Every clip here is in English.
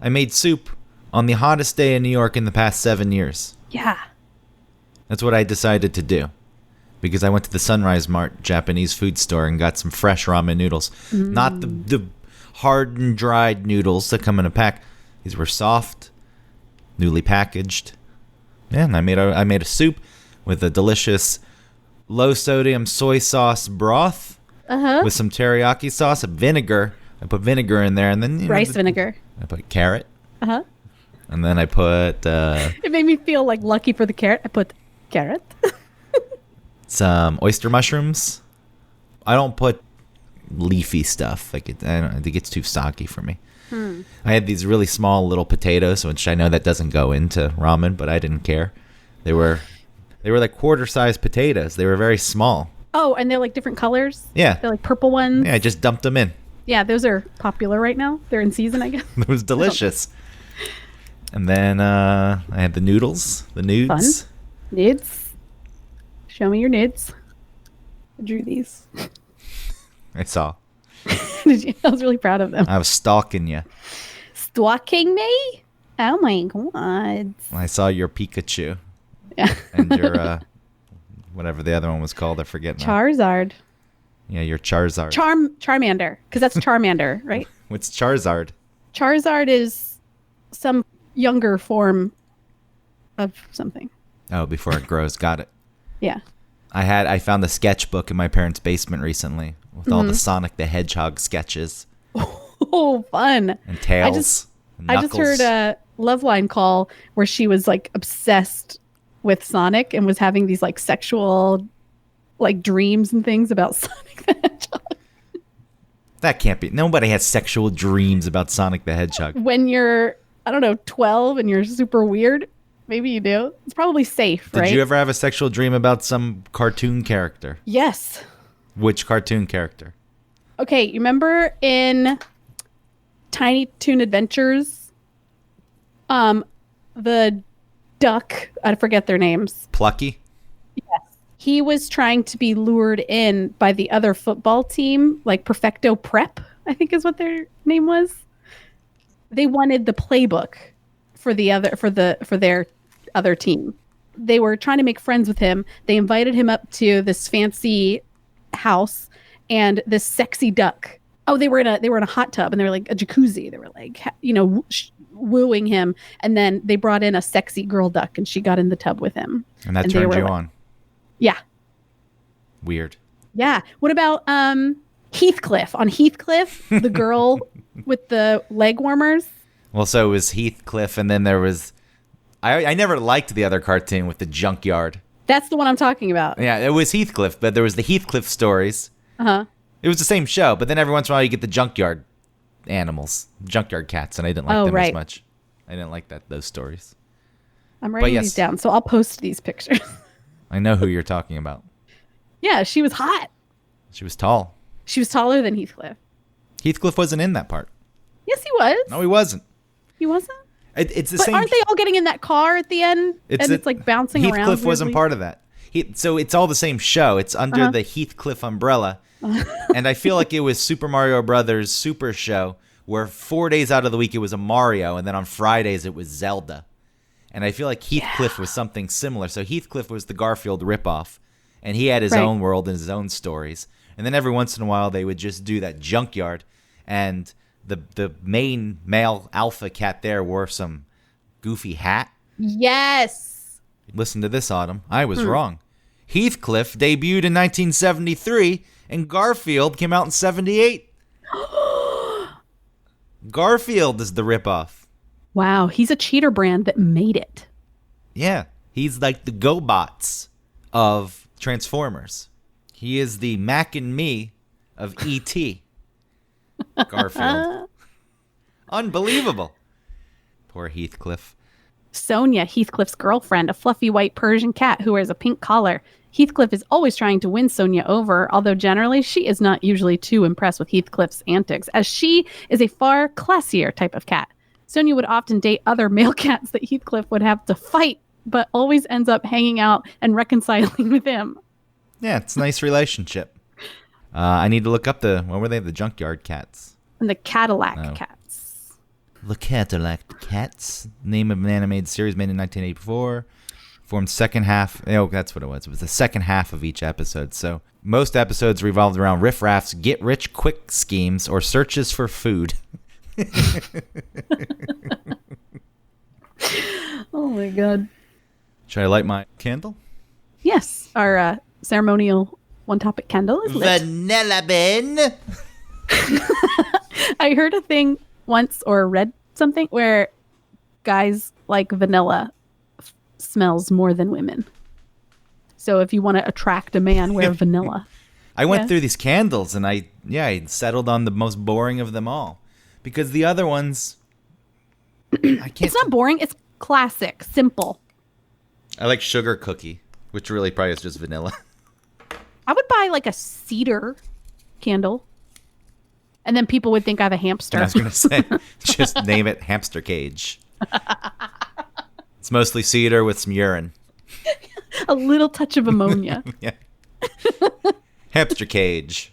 I made soup on the hottest day in New York in the past 7 years. Yeah. That's what I decided to do. Because I went to the Sunrise Mart Japanese food store and got some fresh ramen noodles. Not the hardened, dried noodles that come in a pack. These were soft, newly packaged. Yeah, and I made a soup with a delicious low-sodium soy sauce broth with some teriyaki sauce, vinegar. I put vinegar in there, and then Rice vinegar. I put carrot, Uh-huh. and then I put It made me feel like lucky for the carrot. I put carrot. some oyster mushrooms. I don't put leafy stuff. I think it's too soggy for me. I had these really small little potatoes, which I know that doesn't go into ramen, but I didn't care. They were like quarter-sized potatoes. They were very small. Oh, and they're like different colors? Yeah. They're like purple ones? Yeah, I just dumped them in. Yeah, those are popular right now. They're in season, I guess. It was delicious. And then I had the noodles, the nudes. Fun. Nudes. Show me your nudes. I drew these. I saw. Did you? I was really proud of them. I was stalking you. Stalking me? Oh my god. I saw your Pikachu Yeah. and your whatever the other one was called. I forget now. Charizard. Yeah, your Charizard. Charmander. Because that's Charmander, right? What's Charizard? Charizard is some younger form of something. Oh, before it grows. Got it. Yeah. I found the sketchbook in my parents' basement recently with all the Sonic the Hedgehog sketches Oh, fun. and Tails. and I just Knuckles. heard a Loveline call where she was like obsessed with Sonic and was having these like sexual like dreams and things about Sonic the Hedgehog. That can't be. Nobody has sexual dreams about Sonic the Hedgehog. When you're, I don't know, 12 and you're super weird, maybe you do. It's probably safe, right? Did you ever have a sexual dream about some cartoon character? Yes. Which cartoon character? Okay, you remember in Tiny Toon Adventures, the duck, I forget their names. Plucky? He was trying to be lured in by the other football team, like Perfecto Prep, I think is what their name was. They wanted the playbook for their other team. They were trying to make friends with him. They invited him up to this fancy house, and this sexy duck. Oh, they were in a hot tub, and they were like a jacuzzi. They were like, wooing him, and then they brought in a sexy girl duck, and she got in the tub with him. And that And they turned were you like- on. Yeah. Weird. Yeah. What about Heathcliff? On Heathcliff, the girl with the leg warmers? Well, so it was Heathcliff, and then there was... I never liked the other cartoon with the junkyard. That's the one I'm talking about. Yeah, it was Heathcliff, but there was the Heathcliff stories. Uh-huh. It was the same show, but then every once in a while you get the junkyard animals, junkyard cats, and I didn't like them as right. much. I didn't like those stories. I'm writing yes. these down, so I'll post these pictures. I know who you're talking about. Yeah, she was hot. She was tall. She was taller than Heathcliff. Heathcliff wasn't in that part. Yes, he was. No, he wasn't. He wasn't? It's the But same. aren't they all getting in that car at the end? It's like bouncing around. Heathcliff wasn't weirdly? part of that. So it's all the same show. It's under the Heathcliff umbrella. And I feel like it was Super Mario Brothers Super Show, where 4 days out of the week it was a Mario, and then on Fridays it was Zelda. And I feel like Heathcliff was something similar. So Heathcliff was the Garfield ripoff, and he had his Right. own world and his own stories. And then every once in a while they would just do that junkyard, and the main male alpha cat there wore some goofy hat. Yes. Listen to this, Autumn. I was wrong. Heathcliff debuted in 1973, and Garfield came out in 78. Garfield is the ripoff. Wow, he's a cheater brand that made it. Yeah, he's like the GoBots of Transformers. He is the Mac and Me of E.T. Garfield. Unbelievable. Poor Heathcliff. Sonia, Heathcliff's girlfriend, a fluffy white Persian cat who wears a pink collar. Heathcliff is always trying to win Sonia over, although generally she is not usually too impressed with Heathcliff's antics, as she is a far classier type of cat. Sonia would often date other male cats that Heathcliff would have to fight, but always ends up hanging out and reconciling with him. Yeah, it's a nice relationship. I need to look up what were they? The junkyard cats. And the Cadillac Oh. cats. The Cadillac Cats, name of an animated series made in 1984. Formed second half. Oh, that's what it was. It was the second half of each episode. So most episodes revolved around riffraffs, get-rich-quick schemes, or searches for food. Oh my god. Should I light my candle? Yes, our ceremonial one-topic candle is lit. Vanilla Bean. I heard a thing once or read something where guys like vanilla smells more than women. So if you want to attract a man, wear vanilla. I went through these candles and I settled on the most boring of them all. Because the other ones, I can't. It's not boring. It's classic, simple. I like sugar cookie, which really probably is just vanilla. I would buy like a cedar candle. And then people would think I have a hamster. I was going to say, just name it Hamster Cage. It's mostly cedar with some urine. A little touch of ammonia. Yeah. Hamster Cage.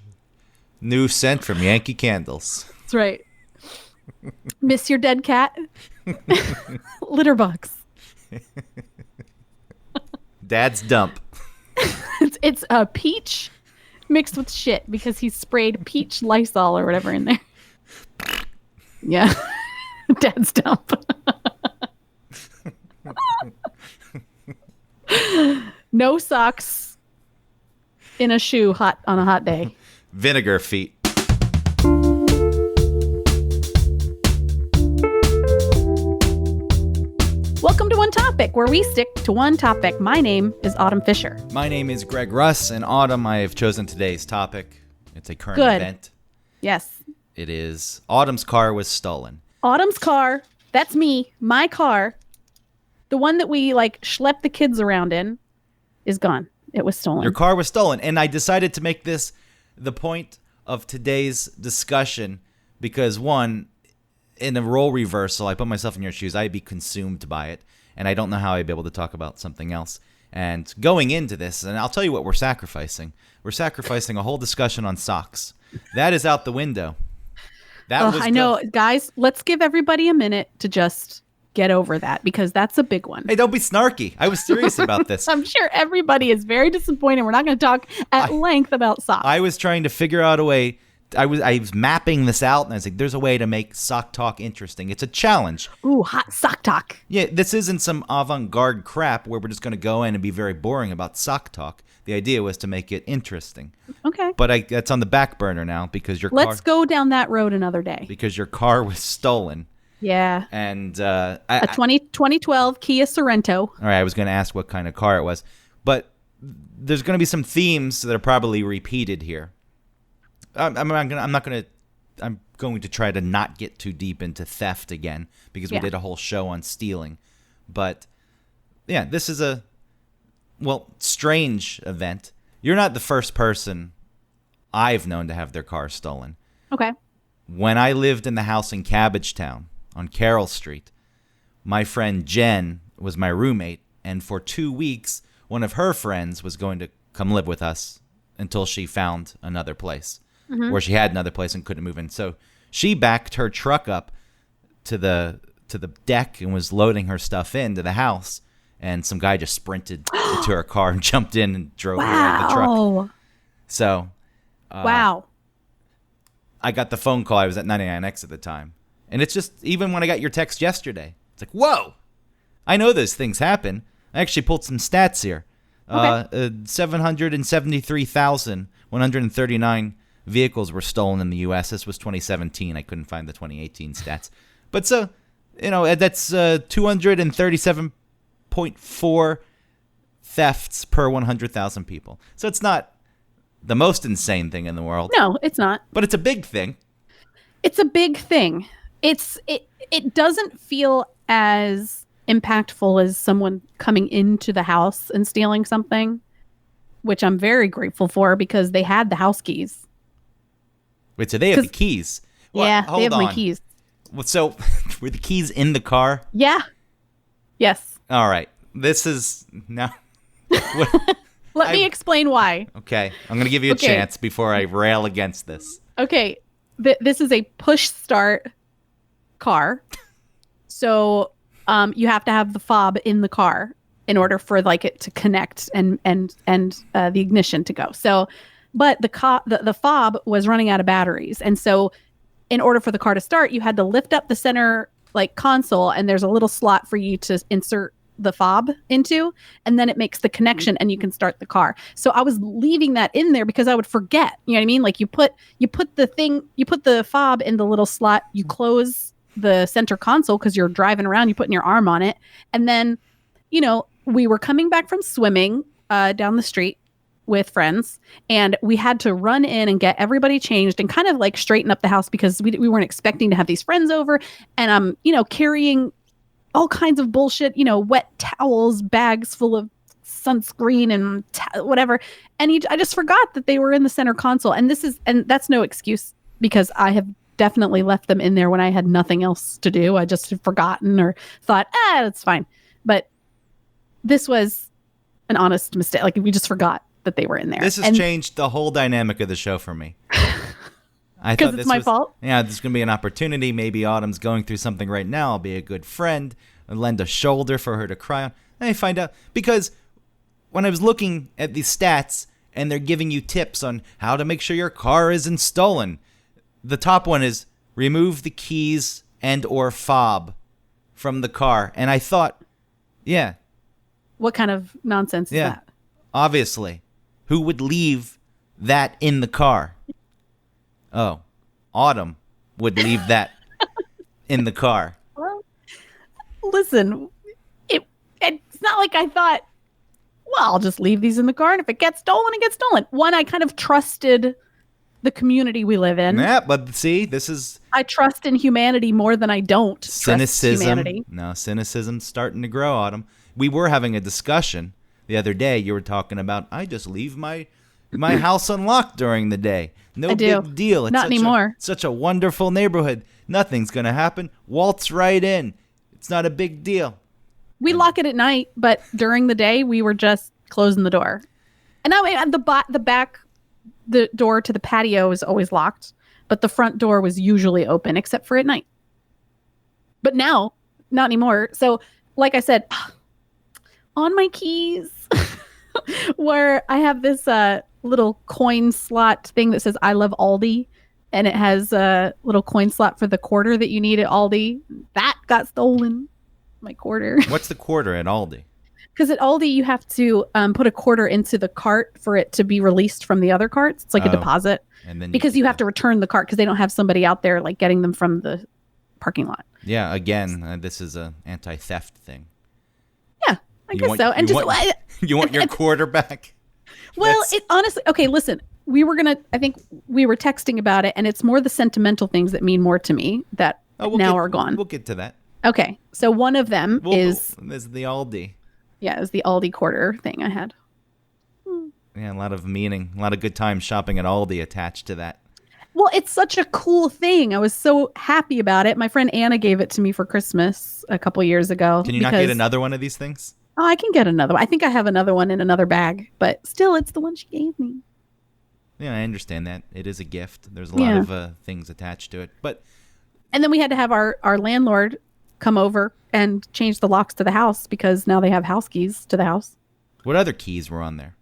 New scent from Yankee Candles. That's right. Miss your dead cat? Litter box. Dad's dump. It's a peach mixed with shit because he sprayed peach Lysol or whatever in there. Yeah. Dad's dump. No socks in a shoe hot on a hot day. Vinegar feet. Welcome to One Topic, where we stick to one topic. My name is Autumn Fisher. My name is Greg Russ, and Autumn, I have chosen today's topic. It's a current Good. event. Yes. It is Autumn's car was stolen. Autumn's car. That's me. My car. The one that we schlep the kids around in is gone. It was stolen. Your car was stolen. And I decided to make this the point of today's discussion because, one, in a role reversal, I put myself in your shoes. I'd be consumed by it. And I don't know how I'd be able to talk about something else. And going into this, and I'll tell you what we're sacrificing. We're sacrificing a whole discussion on socks. That is out the window. I know. Guys, let's give everybody a minute to just get over that because that's a big one. Hey, don't be snarky. I was serious about this. I'm sure everybody is very disappointed. We're not going to talk at length about socks. I was trying to figure out a way. I was mapping this out, and I was like, there's a way to make sock talk interesting. It's a challenge. Ooh, hot sock talk. Yeah, this isn't some avant-garde crap where we're just going to go in and be very boring about sock talk. The idea was to make it interesting. Okay. But that's on the back burner now because Let's go down that road another day. Because your car was stolen. Yeah. And a 2012 Kia Sorento. All right, I was going to ask what kind of car it was. But there's going to be some themes that are probably repeated here. I'm going to try to not get too deep into theft again because we did a whole show on stealing. But yeah, this is a strange event. You're not the first person I've known to have their car stolen. Okay. When I lived in the house in Cabbagetown on Carroll Street, my friend Jen was my roommate, and for 2 weeks, one of her friends was going to come live with us until she found another place. Where she had another place and couldn't move in. So she backed her truck up to the deck and was loading her stuff into the house. And some guy just sprinted into her car and jumped in and drove her out of the truck. So, wow. I got the phone call. I was at 99X at the time. And it's just, even when I got your text yesterday, it's like, whoa, I know those things happen. I actually pulled some stats here. Okay. 773,139 vehicles were stolen in the U.S. This was 2017. I couldn't find the 2018 stats. But so, that's 237.4 thefts per 100,000 people. So it's not the most insane thing in the world. No, it's not. But it's a big thing. It's a big thing. It doesn't feel as impactful as someone coming into the house and stealing something, which I'm very grateful for because they had the house keys. Wait, so they have the keys? Yeah, they have my keys. So were the keys in the car? Yeah. Yes. All right. This is now. Let me explain why. Okay. I'm going to give you a chance before I rail against this. Okay. This is a push start car. So you have to have the fob in the car in order for like it to connect and the ignition to go. So, but the fob was running out of batteries, and so in order for the car to start, you had to lift up the center like console, and there's a little slot for you to insert the fob into, and then it makes the connection and you can start the car. So I was leaving that in there because I would forget. You know what I mean? Like you put the fob in the little slot, you close the center console because you're driving around, you're putting your arm on it, and then we were coming back from swimming down the street with friends, and we had to run in and get everybody changed and kind of like straighten up the house because we weren't expecting to have these friends over, and I'm carrying all kinds of bullshit, wet towels, bags full of sunscreen and whatever, and I just forgot that they were in the center console, and that's no excuse because I have definitely left them in there when I had nothing else to do. I just had forgotten or thought, it's fine, but this was an honest mistake. Like we just forgot that they were in there. This has changed the whole dynamic of the show for me. I thought it's my fault? Yeah, there's going to be an opportunity. Maybe Autumn's going through something right now. I'll be a good friend and lend a shoulder for her to cry on. And I find out, because when I was looking at the stats and they're giving you tips on how to make sure your car isn't stolen, the top one is remove the keys and or fob from the car. And I thought, yeah. What kind of nonsense is that? Obviously. Who would leave that in the car? Oh, Autumn would leave that in the car. Well, listen, it's not like I thought, well, I'll just leave these in the car, and if it gets stolen, it gets stolen. One, I kind of trusted the community we live in. Yeah, but see, I trust in humanity more than I don't cynicism. Trust humanity. No, cynicism's starting to grow, Autumn. We were having a discussion the other day. You were talking about, I just leave my house unlocked during the day. No big deal. It's not anymore. Such a wonderful neighborhood. Nothing's going to happen. Waltz right in. It's not a big deal. We lock it at night, but during the day, we were just closing the door. And now the door to the patio is always locked, but the front door was usually open, except for at night. But now, not anymore. So, like I said, on my keys, where I have this little coin slot thing that says I love Aldi, and it has a little coin slot for the quarter that you need at Aldi. That got stolen, my quarter. What's the quarter at Aldi? Because at Aldi, you have to put a quarter into the cart for it to be released from the other carts. It's like a deposit. And then because you have to return the cart because they don't have somebody out there like getting them from the parking lot. Yeah, again, this is a anti-theft thing. Yeah, I guess so. And you want your quarter back? Well, it honestly, okay, listen, I think we were texting about it, and it's more the sentimental things that mean more to me that are gone. We'll get to that. Okay, so one of them is the Aldi. Yeah, it was the Aldi quarter thing I had. Yeah, a lot of meaning, a lot of good time shopping at Aldi attached to that. Well, it's such a cool thing. I was so happy about it. My friend Anna gave it to me for Christmas a couple years ago. Can you not get another one of these things? Oh, I can get another one. I think I have another one in another bag, but still, it's the one she gave me. Yeah, I understand that. It is a gift. There's a lot of things attached to it. And then we had to have our landlord come over and change the locks to the house because now they have house keys to the house. What other keys were on there?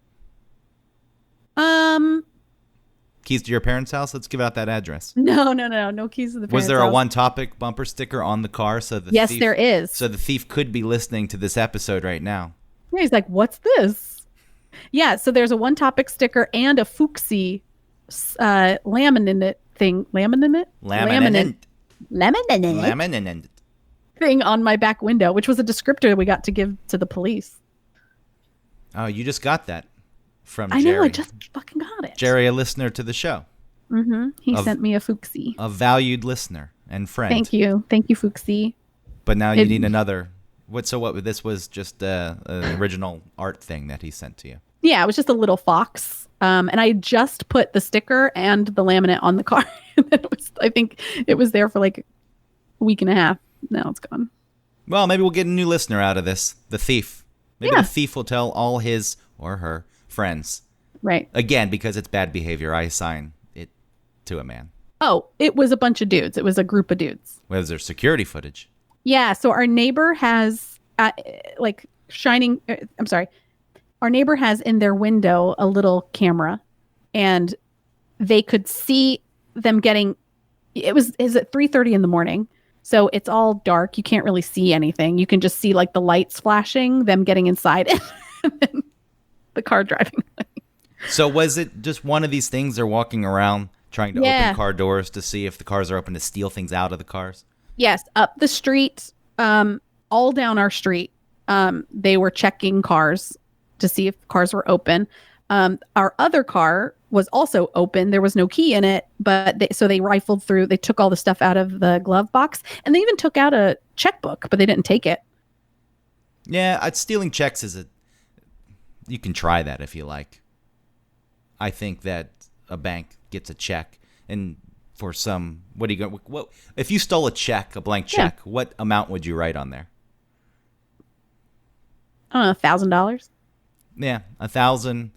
Keys to your parents' house? Let's give out that address. No keys to the parents' house. Was there a One Topic bumper sticker on the car? Yes, there is. So the thief could be listening to this episode right now. Yeah, he's like, what's this? Yeah, so there's a One Topic sticker and a Fuxi laminate thing. Laminate thing on my back window, which was a descriptor we got to give to the police. Oh, you just got that from Jerry. I know, I just fucking got it. Jerry, a listener to the show. Mm-hmm. He sent me a Fuxi. A valued listener and friend. Thank you, Fuxi. But now you need another. This was just an original art thing that he sent to you. Yeah, it was just a little fox. And I just put the sticker and the laminate on the car. I think it was there for like a week and a half. Now it's gone. Well, maybe we'll get a new listener out of this. The thief. Maybe the thief will tell all his or her friends. Right. Again, because it's bad behavior, I assign it to a man. Oh, it was a bunch of dudes. It was a group of dudes. Was there security footage? Yeah, so our neighbor has like shining. I'm sorry. Our neighbor has in their window a little camera, and they could see them getting. Is at 3:30 in the morning, so it's all dark. You can't really see anything. You can just see like the lights flashing, them getting inside, and then the car driving away. So was it just one of these things they're walking around trying to open car doors to see if the cars are open to steal things out of the cars? Yes, up the street, all down our street, they were checking cars to see if cars were open. Our other car was also open. There was no key in it, but they rifled through. They took all the stuff out of the glove box, and they even took out a checkbook, but they didn't take it. Yeah, stealing checks you can try that if you like. I think that a bank gets a check, and for some, what if you stole a blank check, what amount would you write on there? I don't know, $1,000. Yeah, 1,000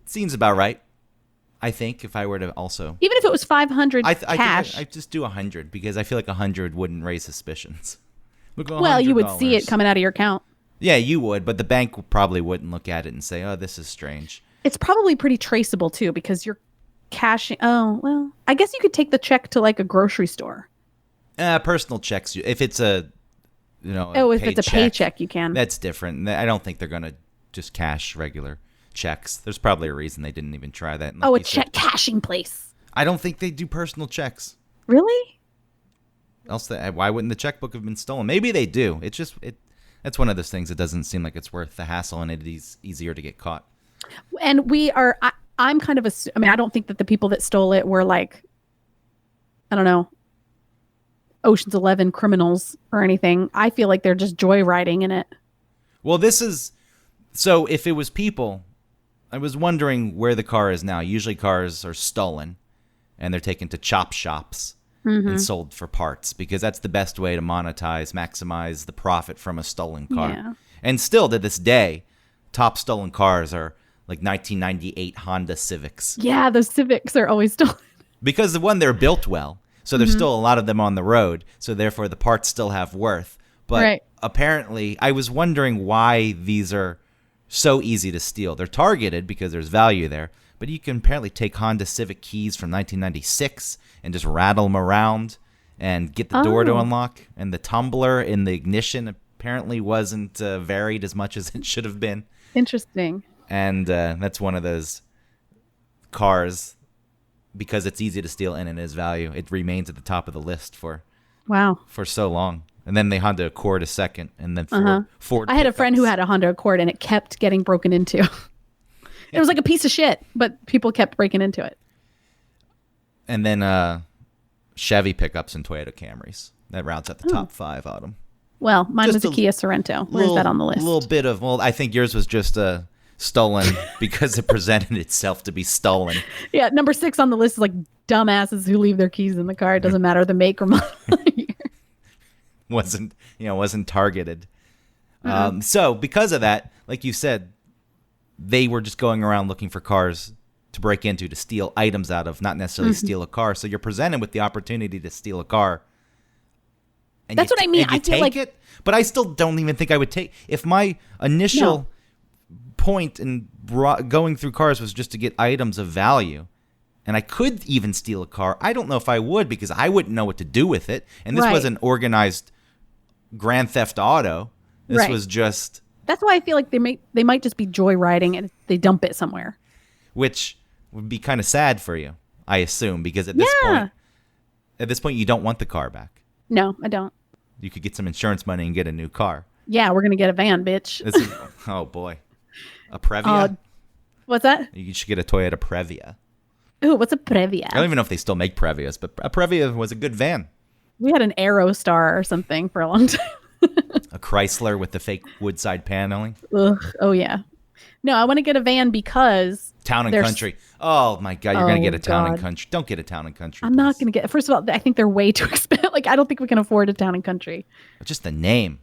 seems about right. I think if I were to also, even if it was 500 cash, I just do 100 because I feel like 100 wouldn't raise suspicions. Look, well, you would see it coming out of your account. Yeah, you would, but the bank probably wouldn't look at it and say, "Oh, this is strange." It's probably pretty traceable too because you're cashing. Oh, well, I guess you could take the check to like a grocery store. Personal checks, if it's if it's a paycheck, you can. That's different. I don't think they're gonna just cash regular checks. There's probably a reason they didn't even try that. Like a check cashing place. I don't think they do personal checks. Really? Else, why wouldn't the checkbook have been stolen? Maybe they do. It's just that's one of those things that doesn't seem like it's worth the hassle, and it is easier to get caught. And I'm kind of I don't think that the people that stole it were like, I don't know, Ocean's 11 criminals or anything. I feel like they're just joyriding in it. Well, so if it was people, I was wondering where the car is now. Usually cars are stolen and they're taken to chop shops and sold for parts because that's the best way to maximize the profit from a stolen car. Yeah. And still to this day, top stolen cars are like 1998 Honda Civics. Yeah, those Civics are always stolen. Because they're built well. So there's still a lot of them on the road. So therefore the parts still have worth. But apparently I was wondering why these are so easy to steal. They're targeted because there's value there, but you can apparently take Honda Civic keys from 1996 and just rattle them around and get the door to unlock. And the tumbler in the ignition apparently wasn't varied as much as it should have been. Interesting. And that's one of those cars, because it's easy to steal and it is value, it remains at the top of the list for so long. And then the Honda Accord a second, and then Ford. I had a friend who had a Honda Accord, and it kept getting broken into. It was like a piece of shit, but people kept breaking into it. And then Chevy pickups and Toyota Camrys. That rounds at the top 5 Autumn. Well, mine was a Kia Sorento. Where's that on the list? A little bit of, I think yours was just stolen because it presented itself to be stolen. Yeah, number 6 on the list is like dumbasses who leave their keys in the car. It doesn't matter the make or model. wasn't targeted. So because of that, like you said, they were just going around looking for cars to break into, to steal items out of, not necessarily steal a car. So you're presented with the opportunity to steal a car. And that's what I mean. I feel like it, but I still don't even think I would take, if my initial point in going through cars was just to get items of value, and I could even steal a car, I don't know if I would, because I wouldn't know what to do with it. And this was an organized Grand Theft Auto. This was just... That's why I feel like they might just be joyriding and they dump it somewhere. Which would be kind of sad for you, I assume, because at this point you don't want the car back. No, I don't. You could get some insurance money and get a new car. Yeah, we're going to get a van, bitch. Oh, boy. A Previa? What's that? You should get a Toyota Previa. Ooh, what's a Previa? I don't even know if they still make Previas, but a Previa was a good van. We had an Aerostar or something for a long time. A Chrysler with the fake wood side paneling. Ugh. Oh, yeah. No, I want to get a van because... Town and Country. Oh, my God. You're going to get a Town and Country. Don't get a Town and Country. I'm not going to get... First of all, I think they're way too expensive. Like, I don't think we can afford a Town and Country. Just the name.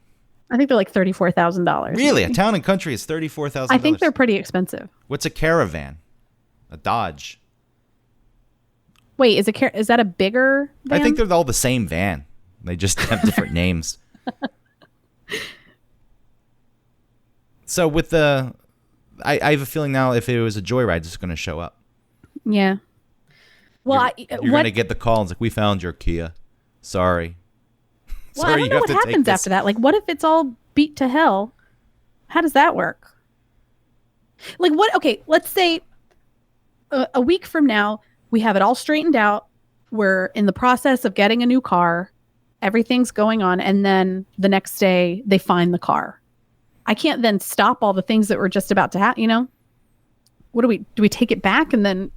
I think they're like $34,000. Really? A Town and Country is $34,000? I think they're pretty expensive. What's a Caravan? A Dodge. Wait, is that a bigger van? I think they're all the same van. They just have different names. So with the, I have a feeling now if it was a joyride, it's going to show up. Yeah. Well, You're going to get the call and it's like, we found your Kia. Sorry. Well, I don't know what happens after that. Like, what if it's all beat to hell? How does that work? Like, what? Okay, let's say a week from now, we have it all straightened out. We're in the process of getting a new car. Everything's going on. And then the next day, they find the car. I can't then stop all the things that were just about to happen, you know? What do we take it back and then...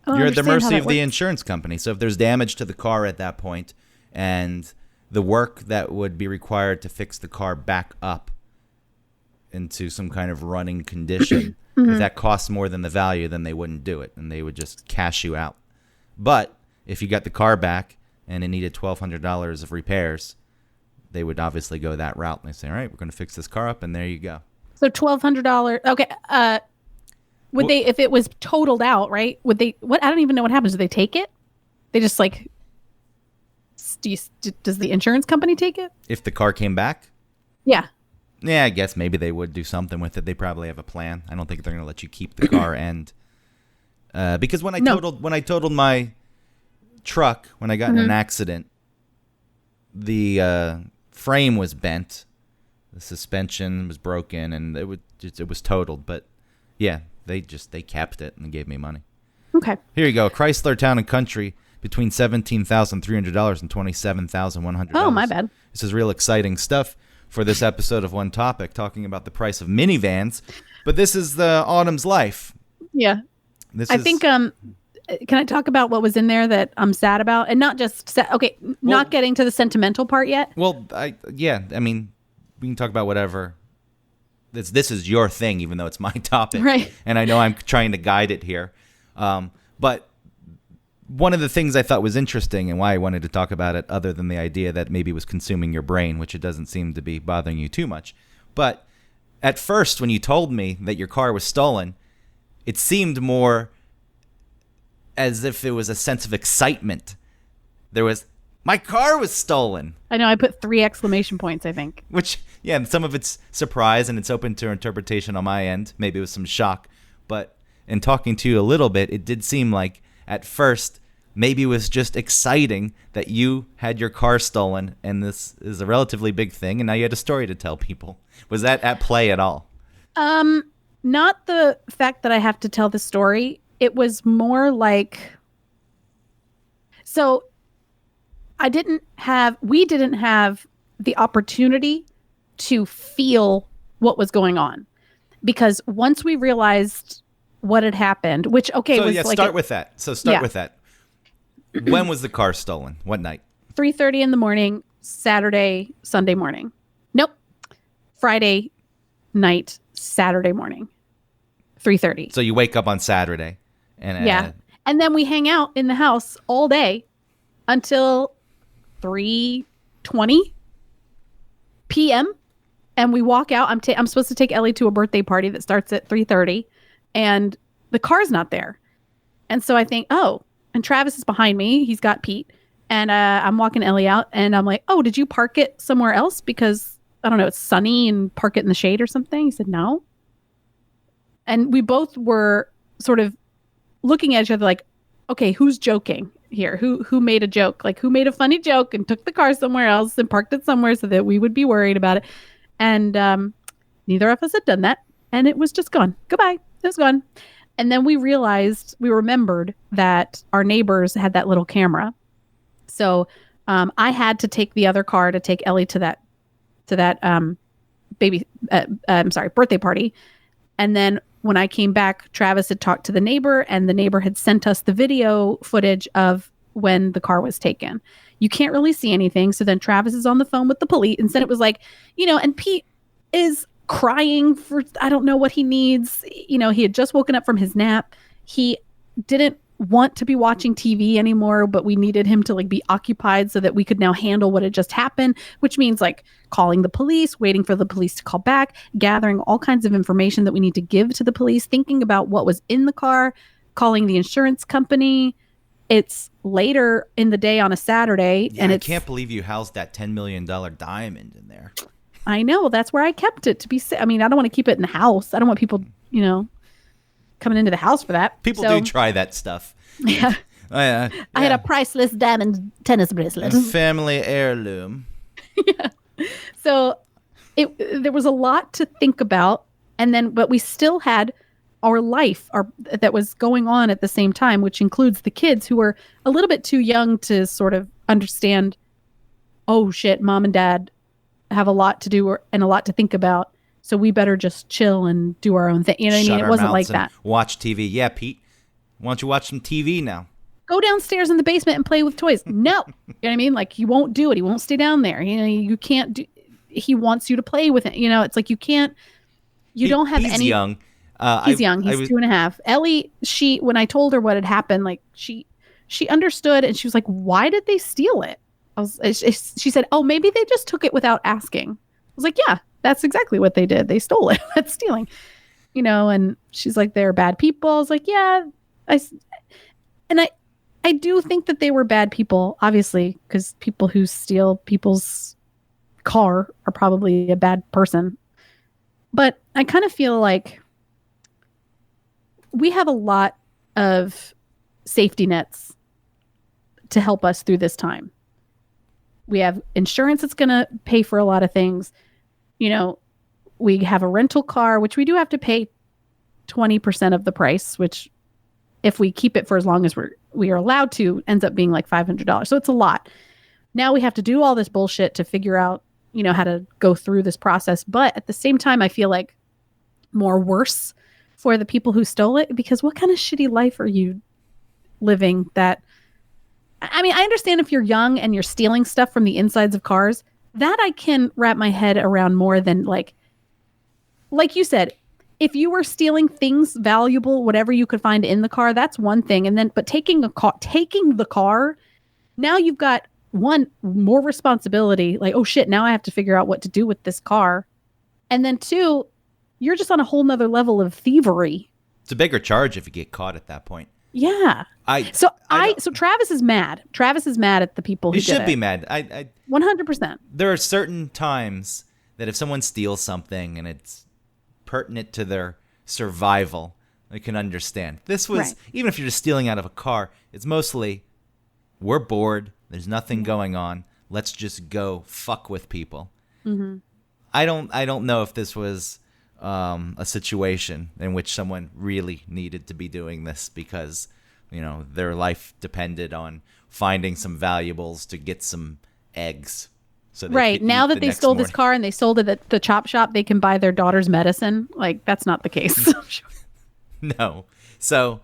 You're at the mercy of the insurance company. So if there's damage to the car at that point and the work that would be required to fix the car back up into some kind of running condition, if that costs more than the value, then they wouldn't do it and they would just cash you out. But if you got the car back and it needed $1,200 of repairs, they would obviously go that route and they say, all right, we're going to fix this car up and there you go. So $1,200. Okay. Would they, if it was totaled out, right? Would they, what? I don't even know what happens. Do they take it? They just like, does the insurance company take it? If the car came back? Yeah. Yeah, I guess maybe they would do something with it. They probably have a plan. I don't think they're going to let you keep the car and, because when I totaled my truck, when I got in an accident, the frame was bent, the suspension was broken, and it was totaled. But yeah, they kept it and gave me money. Okay. Here you go. Chrysler Town and Country between $17,300 and $27,100. Oh, my bad. This is real exciting stuff for this episode of One Topic, talking about the price of minivans. But this is the Autumn's life. Yeah. I think can I talk about what was in there that I'm sad about? And not just not getting to the sentimental part yet. Well, I mean, we can talk about whatever. This is your thing, even though it's my topic. Right. And I know I'm trying to guide it here. But one of the things I thought was interesting and why I wanted to talk about it, other than the idea that maybe it was consuming your brain, which it doesn't seem to be bothering you too much. But at first, when you told me that your car was stolen, it seemed more as if it was a sense of excitement. There was, my car was stolen. I know, I put 3 exclamation points, I think. Which, yeah, and some of it's surprise and it's open to interpretation on my end. Maybe it was some shock. But in talking to you a little bit, it did seem like at first maybe it was just exciting that you had your car stolen and this is a relatively big thing and now you had a story to tell people. Was that at play at all? Not the fact that I have to tell the story. It was more like, so we didn't have the opportunity to feel what was going on, because once we realized what had happened, which, okay. So was yeah, like start with that. So start with that. When was the car stolen? What night? 3:30 in the morning, Saturday, Sunday morning. Nope. Friday night, Saturday morning. 3:30. So you wake up on Saturday. And and then we hang out in the house all day until 3:20 p.m. and we walk out. I'm supposed to take Ellie to a birthday party that starts at 3:30 and the car's not there. And so I think, and Travis is behind me. He's got Pete. And I'm walking Ellie out and I'm like, did you park it somewhere else? Because, I don't know, it's sunny and park it in the shade or something. He said, no. And we both were sort of looking at each other like, okay, who's joking here? Who made a joke? Like, who made a funny joke and took the car somewhere else and parked it somewhere so that we would be worried about it? And neither of us had done that. And it was just gone. Goodbye. It was gone. And then we remembered that our neighbors had that little camera. So I had to take the other car to take Ellie to that birthday party. And then when I came back, Travis had talked to the neighbor and the neighbor had sent us the video footage of when the car was taken. You can't really see anything. So then Travis is on the phone with the police and said it was like, and Pete is crying for, I don't know what he needs. He had just woken up from his nap. He didn't want to be watching TV anymore, but we needed him to be occupied so that we could now handle what had just happened, which means calling the police, waiting for the police to call back, gathering all kinds of information that we need to give to the police, thinking about what was in the car, calling the insurance company. It's later in the day on a Saturday. Yeah, and I can't believe you housed that $10 million diamond in there. I know. That's where I kept it to be. I mean, I don't want to keep it in the house. I don't want people, coming into the house for that. People do try that stuff. Yeah. I I had a priceless diamond tennis bracelet. a family heirloom. So there was a lot to think about. But we still had our life that was going on at the same time, which includes the kids who were a little bit too young to sort of understand, oh shit, mom and dad have a lot to do and a lot to think about. So we better just chill and do our own thing. You know what I mean? It wasn't like that. Watch TV. Yeah, Pete, why don't you watch some TV now? Go downstairs in the basement and play with toys. No. You know what I mean? Like, he won't do it. He won't stay down there. You can't do, he wants you to play with it. It's like you can't, don't have he's any. Young. He's young. He's 2.5. Ellie, when I told her what had happened, like she understood and she was like, why did they steal it? She said, oh, maybe they just took it without asking. I was like, yeah, that's exactly what they did. They stole it. That's stealing, and she's like, they're bad people. I was like, yeah, I do think that they were bad people, obviously, because people who steal people's car are probably a bad person. But I kind of feel like we have a lot of safety nets to help us through this time. We have insurance that's going to pay for a lot of things. We have a rental car, which we do have to pay 20% of the price, which if we keep it for as long as we are allowed to, ends up being like $500. So it's a lot. Now we have to do all this bullshit to figure out, how to go through this process. But at the same time, I feel like more worse for the people who stole it, because what kind of shitty life are you living that, I mean, I understand if you're young and you're stealing stuff from the insides of cars, that I can wrap my head around more than like you said, if you were stealing things valuable, whatever you could find in the car, that's one thing. But taking the car, now you've got one, more responsibility. Like, oh shit, now I have to figure out what to do with this car. And then two, you're just on a whole nother level of thievery. It's a bigger charge if you get caught at that point. Yeah. So Travis is mad. Travis is mad at the people who did it. He should be mad. 100%. There are certain times that if someone steals something and it's pertinent to their survival, I can understand. This was, right. Even if you're just stealing out of a car, it's mostly, we're bored, there's nothing going on, let's just go fuck with people. Mm-hmm. I don't know if this was a situation in which someone really needed to be doing this because, their life depended on finding some valuables to get some eggs. So right. Now that they stole this car and they sold it at the chop shop, they can buy their daughter's medicine. Like, that's not the case. No. So,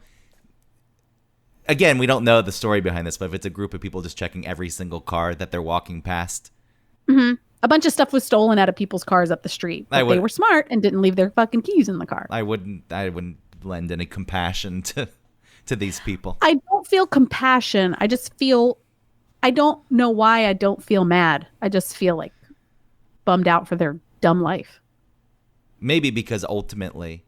again, we don't know the story behind this, but if it's a group of people just checking every single car that they're walking past. Mm-hmm. A bunch of stuff was stolen out of people's cars up the street. But they were smart and didn't leave their fucking keys in the car. I wouldn't lend any compassion to these people. I don't feel compassion. I just feel... I don't know why I don't feel mad. I just feel like bummed out for their dumb life. Maybe because ultimately,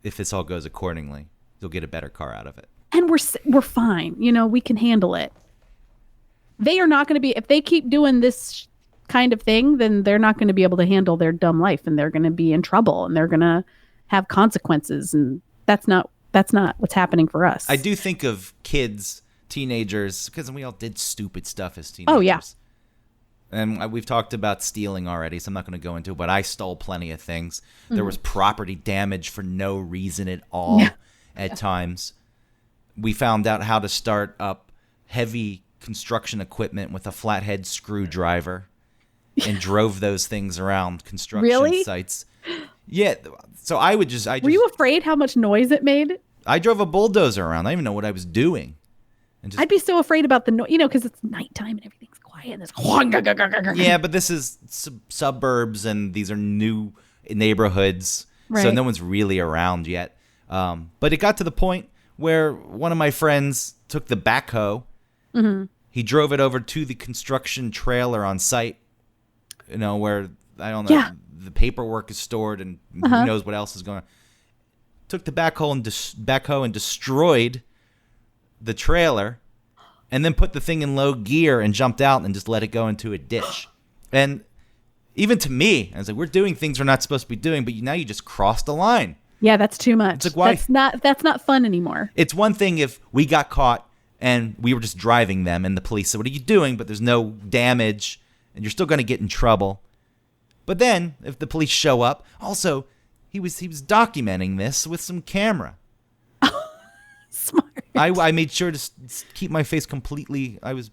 if this all goes accordingly, you'll get a better car out of it. And we're fine. We can handle it. They are not going to be, if they keep doing this kind of thing, then they're not going to be able to handle their dumb life and they're going to be in trouble and they're going to have consequences. And that's not what's happening for us. I do think of kids, teenagers, because we all did stupid stuff as teenagers. Oh, yeah. And we've talked about stealing already, so I'm not going to go into it, but I stole plenty of things. Mm-hmm. There was property damage for no reason at all at times. We found out how to start up heavy construction equipment with a flathead screwdriver and drove those things around construction sites. Yeah, so I just... Were you afraid how much noise it made? I drove a bulldozer around. I didn't even know what I was doing. I'd be so afraid about the noise, because it's nighttime and everything's quiet. And yeah, but this is suburbs and these are new neighborhoods, right. So no one's really around yet. But it got to the point where one of my friends took the backhoe. Mm-hmm. He drove it over to the construction trailer on site, where, I don't know, the paperwork is stored and who knows what else is going on. Took the backhoe and destroyed the trailer and then put the thing in low gear and jumped out and just let it go into a ditch. And Even to me, I was like, we're doing things we're not supposed to be doing, but now you just crossed the line. Yeah, that's too much. It's like, why? That's not fun anymore. It's one thing if we got caught and we were just driving them and the police said, what are you doing? But there's no damage and you're still going to get in trouble. But then if the police show up, also, he was documenting this with some camera. Smart. I made sure to keep my face completely, I was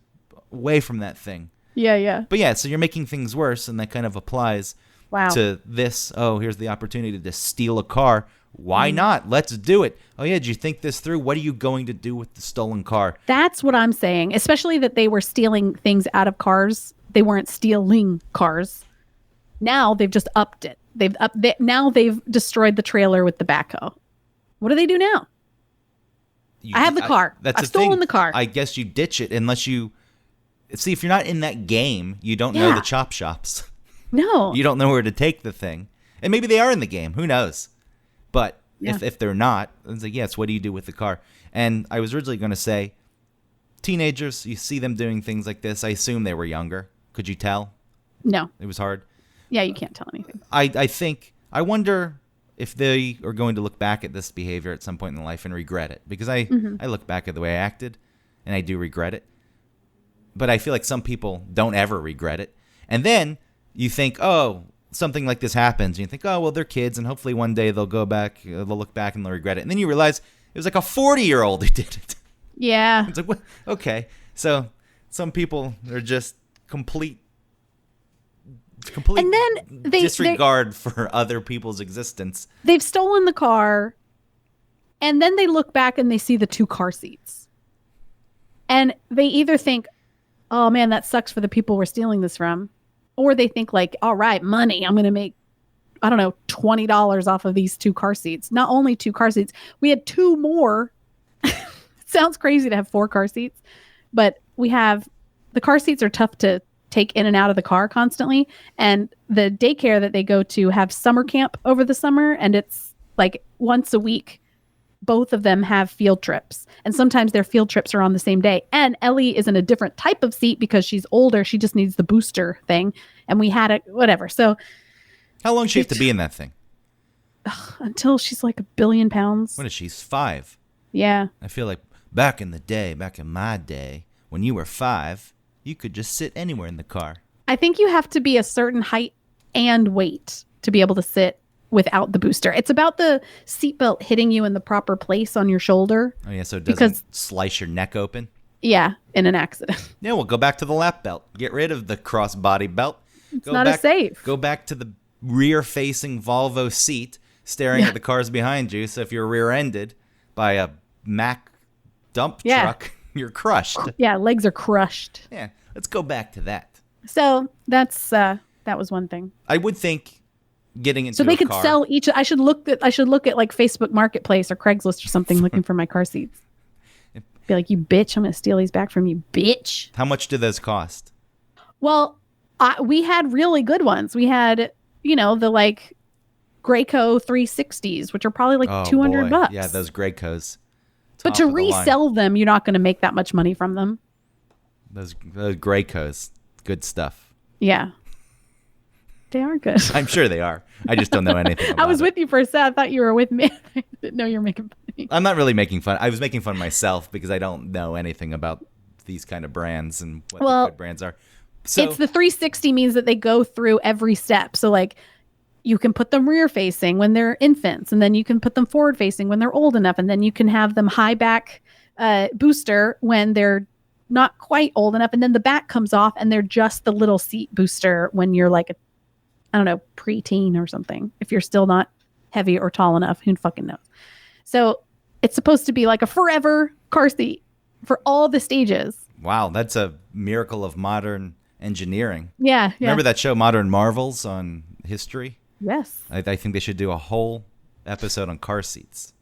away from that thing. Yeah. But yeah, so you're making things worse, and that kind of applies to this. Oh, here's the opportunity to steal a car. Why not? Let's do it. Oh yeah, did you think this through? What are you going to do with the stolen car? That's what I'm saying, especially that they were stealing things out of cars. They weren't stealing cars. Now they've just upped it. Now they've destroyed the trailer with the backhoe. What do they do now? I have the car. I've stolen the car. I guess you ditch it unless you... See, if you're not in that game, you don't know the chop shops. No. You don't know where to take the thing. And maybe they are in the game. Who knows? But if they're not, it's like, yes, what do you do with the car? And I was originally going to say, teenagers, you see them doing things like this. I assume they were younger. Could you tell? No. It was hard. Yeah, you can't tell anything. I wonder if they are going to look back at this behavior at some point in their life and regret it. Because I look back at the way I acted, and I do regret it. But I feel like some people don't ever regret it. And then you think, oh, something like this happens. And you think, oh, well, they're kids, and hopefully one day they'll go back, they'll look back and they'll regret it. And then you realize it was like a 40-year-old who did it. Yeah. It's like, what? Okay. So some people are just complete and then disregard for other people's existence. They've stolen the car, and then they look back and they see the 2 car seats. And they either think, oh man, that sucks for the people we're stealing this from. Or they think like, all right, money, I'm going to make, I don't know, $20 off of these 2 car seats. Not only 2 car seats, we had 2 more. Sounds crazy to have 4 car seats, but the car seats are tough to take in and out of the car constantly. And the daycare that they go to have summer camp over the summer. And it's like once a week, both of them have field trips. And sometimes their field trips are on the same day. And Ellie is in a different type of seat because she's older. She just needs the booster thing. And we had it, whatever. So how long does she have to be in that thing? Until she's like 1 billion pounds. What is she? 5. Yeah. I feel like back in my day, when you were 5, you could just sit anywhere in the car. I think you have to be a certain height and weight to be able to sit without the booster. It's about the seatbelt hitting you in the proper place on your shoulder. Oh, yeah, so it doesn't slice your neck open? Yeah, in an accident. Yeah, we'll go back to the lap belt. Get rid of the crossbody belt. It's not as safe. Go back to the rear-facing Volvo seat, staring at the cars behind you. So if you're rear-ended by a Mack dump truck, you're crushed. Yeah, legs are crushed. Yeah, let's go back to that. So that was one thing. I would think getting into so they a could car, sell each. I should look at like Facebook Marketplace or Craigslist or something, looking for my car seats. Be like, you bitch! I'm gonna steal these back from you, bitch. How much do those cost? Well, we had really good ones. We had, the like Graco 360s, which are probably like $200. Yeah, those Gracos. But to resell them, you're not going to make that much money from them. Those Gracos, good stuff. Yeah. They are good. I'm sure they are. I just don't know anything about I was with you for a second. I thought you were with me. I didn't know you were making fun of me. I'm not really making fun. I was making fun of myself because I don't know anything about these kind of brands and what the good brands are. So it's the 360 means that they go through every step. So like you can put them rear facing when they're infants, and then you can put them forward facing when they're old enough. And then you can have them high back booster when they're not quite old enough. And then the back comes off and they're just the little seat booster when you're like preteen or something. If you're still not heavy or tall enough, who fucking knows? So it's supposed to be like a forever car seat for all the stages. Wow, that's a miracle of modern engineering. Yeah. Remember that show Modern Marvels on History? Yes. I think they should do a whole episode on car seats.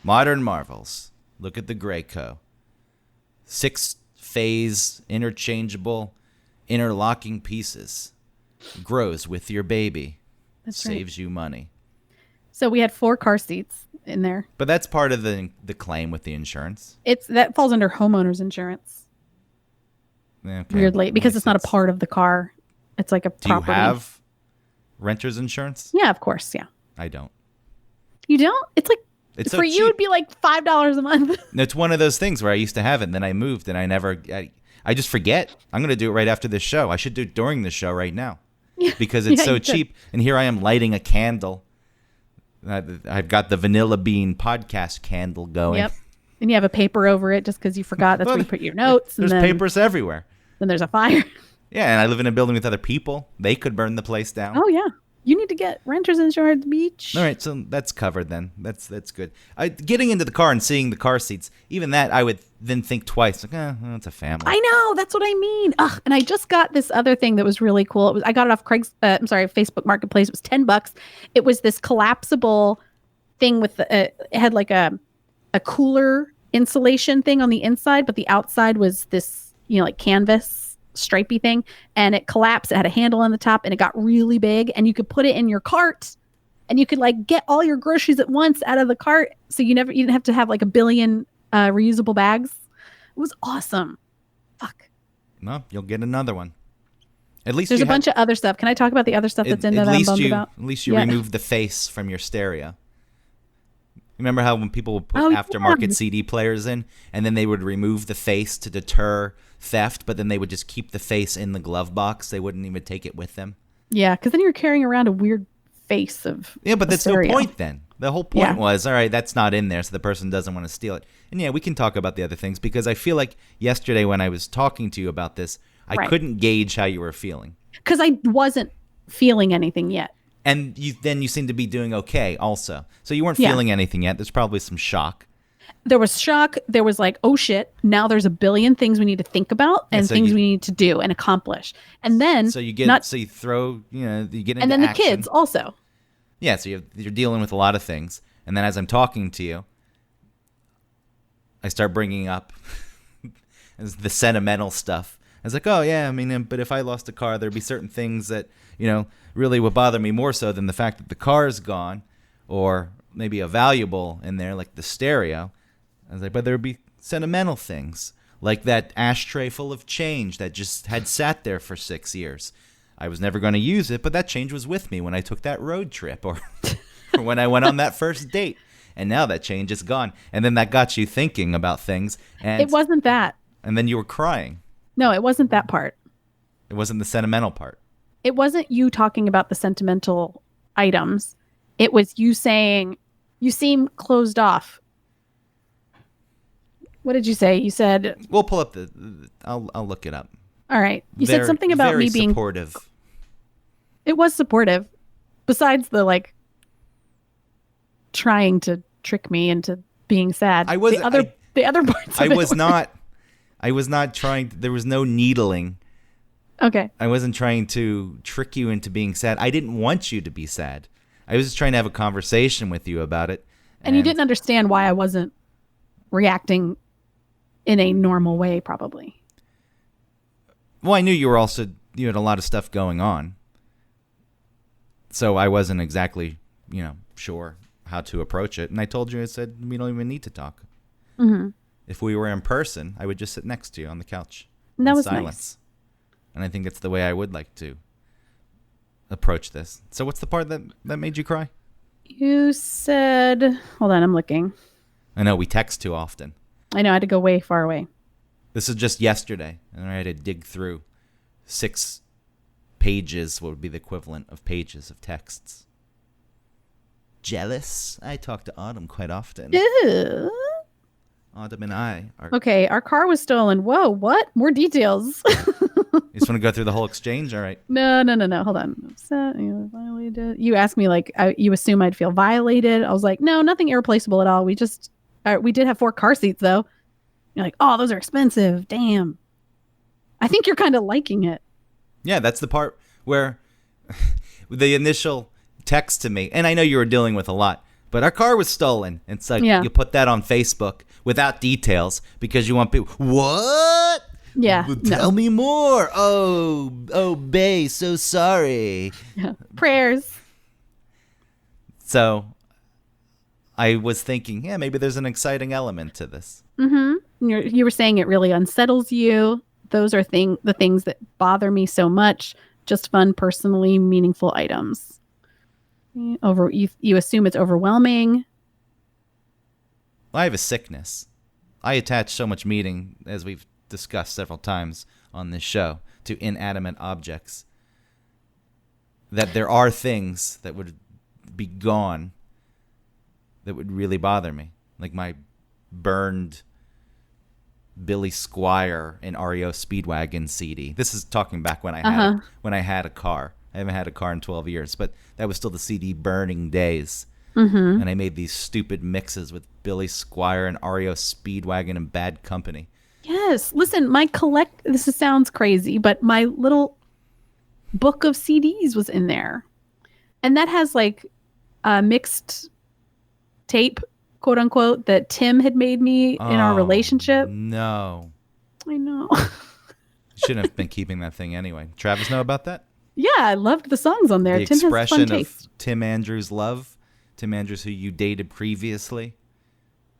Modern Marvels. Look at the Graco. 6-phase interchangeable interlocking pieces. Grows with your baby. That's Saves you money. So we had 4 car seats in there. But that's part of the claim with the insurance. That falls under homeowners insurance. Okay. Weirdly, because it's not a part of the car. It's like a Do you property. have renter's insurance? Yeah, of course. Yeah. I don't. You don't? It's like, It's so for you, cheap. it'd be like $5 a month. It's one of those things where I used to have it, and then I moved, and I just forget. I'm going to do it right after this show. I should do it during the show right now because it's Yeah, so you could. cheap. And here I am lighting a candle. I've got the Vanilla Bean podcast candle going. Yep. And you have a paper over it just because you forgot. That's where you put your notes. There's and then, papers everywhere. Then there's a fire. Yeah, and I live in a building with other people. They could burn the place down. Oh, yeah. You need to get renter's insurance, beach. All right, so that's covered then. That's good. Getting into the car and seeing the car seats, even that I would then think twice. Like, well, it's a family. I know. That's what I mean. Ugh, and I just got this other thing that was really cool. I got it off Facebook Marketplace. It was $10. It was this collapsible thing with it had like a cooler insulation thing on the inside, but the outside was this, like canvas stripey thing, and it collapsed. It had a handle on the top, and it got really big, and you could put it in your cart, and you could like get all your groceries at once out of the cart, so you didn't have to have like a billion reusable bags. It was awesome. Fuck. No, you'll get another one. At least There's a bunch of other stuff. Can I talk about the other stuff that's in there that I'm bummed about? At least you Yeah. remove the face from your stereo. Remember how when people would put Oh, aftermarket yeah. CD players in, and then they would remove the face to deter theft, but then they would just keep the face in the glove box. They wouldn't even take it with them. Yeah, because then you're carrying around a weird face of Yeah, but a that's no stereo. point then. The whole point Yeah. was, all right, that's not in there, so the person doesn't want to steal it. And yeah, we can talk about the other things, because I feel like yesterday when I was talking to you about this, I Right. couldn't gauge how you were feeling. Because I wasn't feeling anything yet. And you seem to be doing okay also. So you weren't Yeah. feeling anything yet. There's probably some shock. There was shock. There was like, oh shit, now there's a billion things we need to think about and so things you- we need to do and accomplish. And then So you get not, so you throw, you get into and then the action. kids also. Yeah, so you're dealing with a lot of things. And then as I'm talking to you, I start bringing up the sentimental stuff. I was like, oh, yeah, I mean, but if I lost a car, there'd be certain things that, really would bother me more so than the fact that the car is gone, or maybe a valuable in there, like the stereo. I was like, but there would be sentimental things, like that ashtray full of change that just had sat there for 6 years. I was never going to use it, but that change was with me when I took that road trip or when I went on that first date. And now that change is gone. And then that got you thinking about things. And It wasn't that. And then you were crying. No, it wasn't that part. It wasn't the sentimental part. It wasn't you talking about the sentimental items. It was you saying, you seem closed off. What did you say? You said, We'll pull up I'll look it up. all right. You said something about very me being, supportive. it was supportive. Besides the like trying to trick me into being sad. I was- the other parts of I it was were- not trying. There was no needling. Okay. I wasn't trying to trick you into being sad. I didn't want you to be sad. I was just trying to have a conversation with you about it. And you didn't understand why I wasn't reacting in a normal way, probably. Well, I knew you had a lot of stuff going on. So I wasn't exactly, sure how to approach it. And I told you, I said, we don't even need to talk. Mm-hmm. If we were in person, I would just sit next to you on the couch. And that in was silence. And I think it's the way I would like to approach this. So what's the part that made you cry? You said, hold on, I'm looking. I know we text too often. I know I had to go way far away. This is just yesterday, and I had to dig through 6 pages, what would be the equivalent of pages of texts. Jealous? I talk to Autumn quite often. Ew. Autumn and I are... Okay, our car was stolen. Whoa, what? More details. You just want to go through the whole exchange? All right. No. Hold on. Upset, you were violated. You asked me like, you assume I'd feel violated. I was like, no, nothing irreplaceable at all. We did have 4 car seats though. You're like, oh, those are expensive. Damn. I think you're kind of liking it. Yeah, that's the part where the initial text to me, and I know you were dealing with a lot, but our car was stolen. It's like Yeah. you put that on Facebook without details because you want people, what? Yeah. Well, No. tell me more. Oh, bae, so sorry. Yeah. Prayers. So I was thinking, yeah, maybe there's an exciting element to this. Mm-hmm. You were saying it really unsettles you. Those are the things that bother me so much. Just fun, personally meaningful items. You assume it's overwhelming. I have a sickness. I attach so much meaning, as we've discussed several times on this show, to inanimate objects that there are things that would be gone that would really bother me. Like my burned Billy Squier and REO Speedwagon CD. This is talking back when I had a car. I haven't had a car in 12 years, but that was still the CD burning days. Mm-hmm. And I made these stupid mixes with Billy Squier and REO Speedwagon and Bad Company. Yes. Listen, sounds crazy, but my little book of CDs was in there. And that has like a mixed tape, quote unquote, that Tim had made me in our relationship. No. I know. Shouldn't have been keeping that thing anyway. Travis know about that? Yeah, I loved the songs on there. The Tim expression has fun of taste. Tim Andrews' love. Tim Andrews, who you dated previously.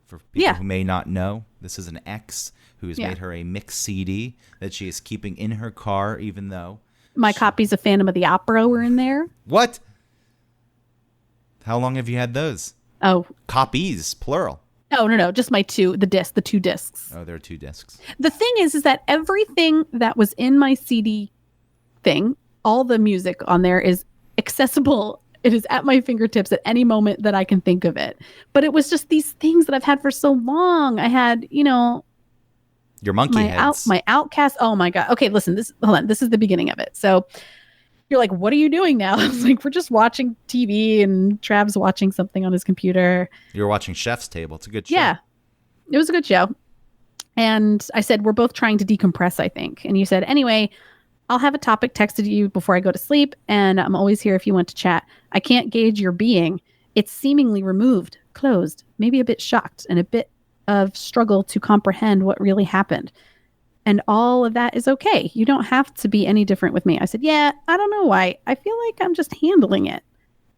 For people who may not know, this is an ex who has made her a mixed CD that she is keeping in her car, even though my copies of Phantom of the Opera were in there. What? How long have you had those? Oh. Copies, plural. Oh, no, just the two discs. Oh, there are 2 discs. The thing is that everything that was in my CD thing, all the music on there is accessible. It is at my fingertips at any moment that I can think of it. But it was just these things that I've had for so long. I had, your monkey heads. My Outcast. Oh my God. Okay, listen, hold on. This is the beginning of it. So you're like, what are you doing now? I was like, we're just watching TV and Trav's watching something on his computer. You're watching Chef's Table. It's a good show. Yeah, it was a good show. And I said, we're both trying to decompress, I think. And you said, anyway, I'll have a topic texted to you before I go to sleep. And I'm always here if you want to chat. I can't gauge your being. It's seemingly removed, closed, maybe a bit shocked, and a bit of struggle to comprehend what really happened. And all of that is okay. You don't have to be any different with me. I said, yeah, I don't know why. I feel like I'm just handling it.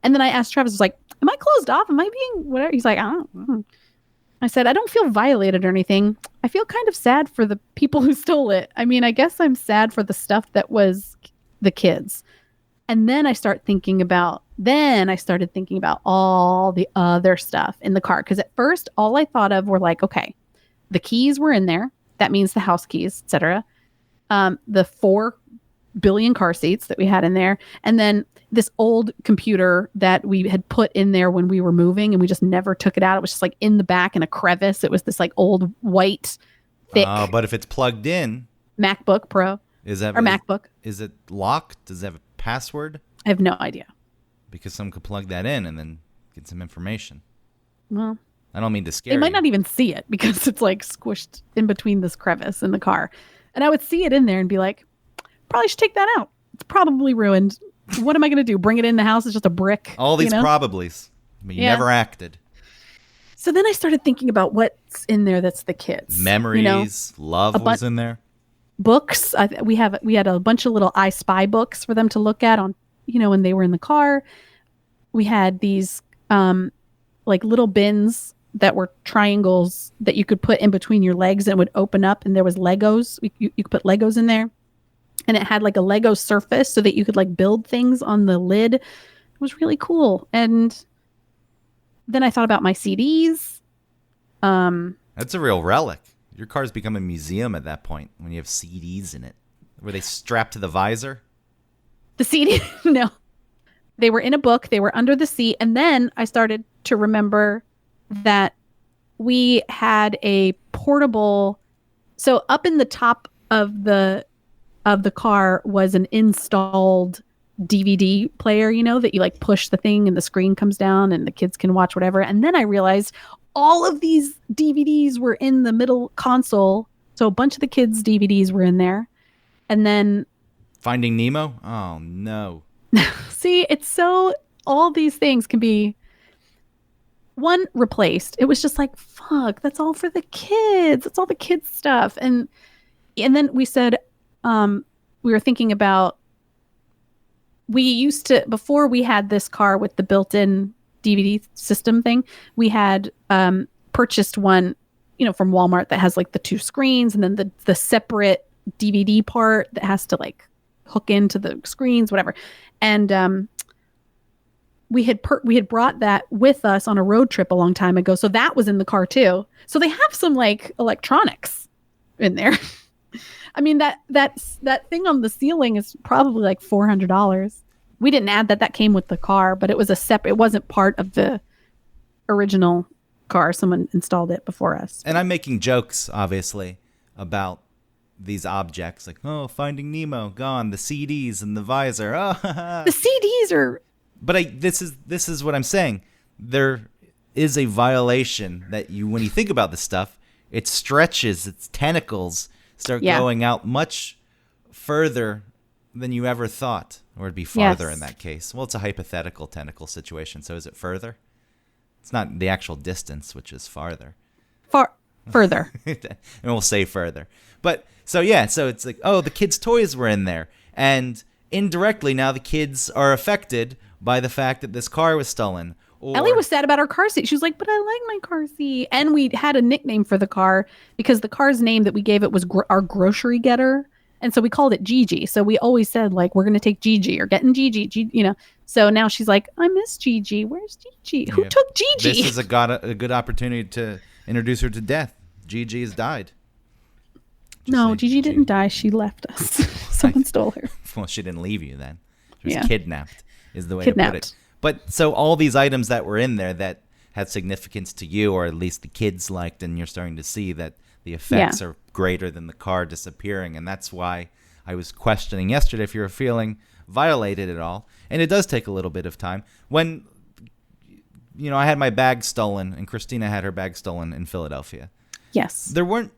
And then I asked Travis, I was like, am I closed off? Am I being whatever? He's like, I don't know. I said, I don't feel violated or anything. I feel kind of sad for the people who stole it. I mean, I guess I'm sad for the stuff that was the kids. And then I started thinking about all the other stuff in the car. Because at first, all I thought of were like, okay, the keys were in there. That means the house keys, etc. The 4 billion car seats that we had in there. And then this old computer that we had put in there when we were moving and we just never took it out. It was just like in the back in a crevice. It was this like old white, thick. But if it's plugged in. MacBook Pro. MacBook. Is it locked? Does it have a password? I have no idea. Because someone could plug that in and then get some information. Well, I don't mean to scare you. They might not even see it because it's like squished in between this crevice in the car. And I would see it in there and be like, probably should take that out. It's probably ruined. What am I going to do? Bring it in the house? It's just a brick. All these probablys. But you never acted. So then I started thinking about what's in there that's the kids. Memories, love was in there. Books. We had a bunch of little I Spy books for them to look at on, when they were in the car. We had these like little bins that were triangles that you could put in between your legs and it would open up, and there was Legos. You could put Legos in there. And it had like a Lego surface so that you could like build things on the lid. It was really cool. And then I thought about my CDs. That's a real relic. Your car's become a museum at that point when you have CDs in it. Were they strapped to the visor? The CD? No. They were in a book. They were under the seat. And then I started to remember that we had a portable. So up in the top of the car was an installed DVD player, that you like push the thing and the screen comes down and the kids can watch whatever. And then I realized all of these DVDs were in the middle console. So a bunch of the kids' DVDs were in there. And then Finding Nemo? Oh no. See, it's so all these things can be replaced. It was just like, fuck, that's all for the kids. It's all the kids stuff. And then we said, we were thinking about, we used to, before we had this car with the built-in DVD system thing, we had purchased one, from Walmart that has like the 2 screens and then the separate DVD part that has to like hook into the screens, whatever. And we had brought that with us on a road trip a long time ago, so that was in the car too. So they have some like electronics in there. I mean, that thing on the ceiling is probably like $400. We didn't add that came with the car, but it was it wasn't part of the original car. Someone installed it before us. And I'm making jokes, obviously, about these objects, like, oh, Finding Nemo gone, the CDs and the visor. Oh, the CDs are. But this is what I'm saying. There is a violation that when you think about this stuff, it stretches its tentacles, start going out much further than you ever thought, or it'd be farther in that case. Well, it's a hypothetical tentacle situation, so is it further? It's not the actual distance, which is farther. Further. And we'll say further. But so it's like, oh, the kids' toys were in there, and indirectly now the kids are affected by the fact that this car was stolen. Ellie was sad about our car seat. She was like, but I like my car seat. And we had a nickname for the car because the car's name that we gave it was our grocery getter. And so we called it Gigi. So we always said, like, we're going to take Gigi or getting Gigi, you know. So now she's like, I miss Gigi. Where's Gigi? Who took Gigi? This is a good opportunity to introduce her to death. Gigi has died. No, Gigi didn't die. She left us. Someone stole her. Well, she didn't leave you then. She was kidnapped, is the way to put it. But so all these items that were in there that had significance to you, or at least the kids liked, and you're starting to see that the effects are greater than the car disappearing. And that's why I was questioning yesterday if you were feeling violated at all. And it does take a little bit of time. When, I had my bag stolen and Christina had her bag stolen in Philadelphia. Yes. There was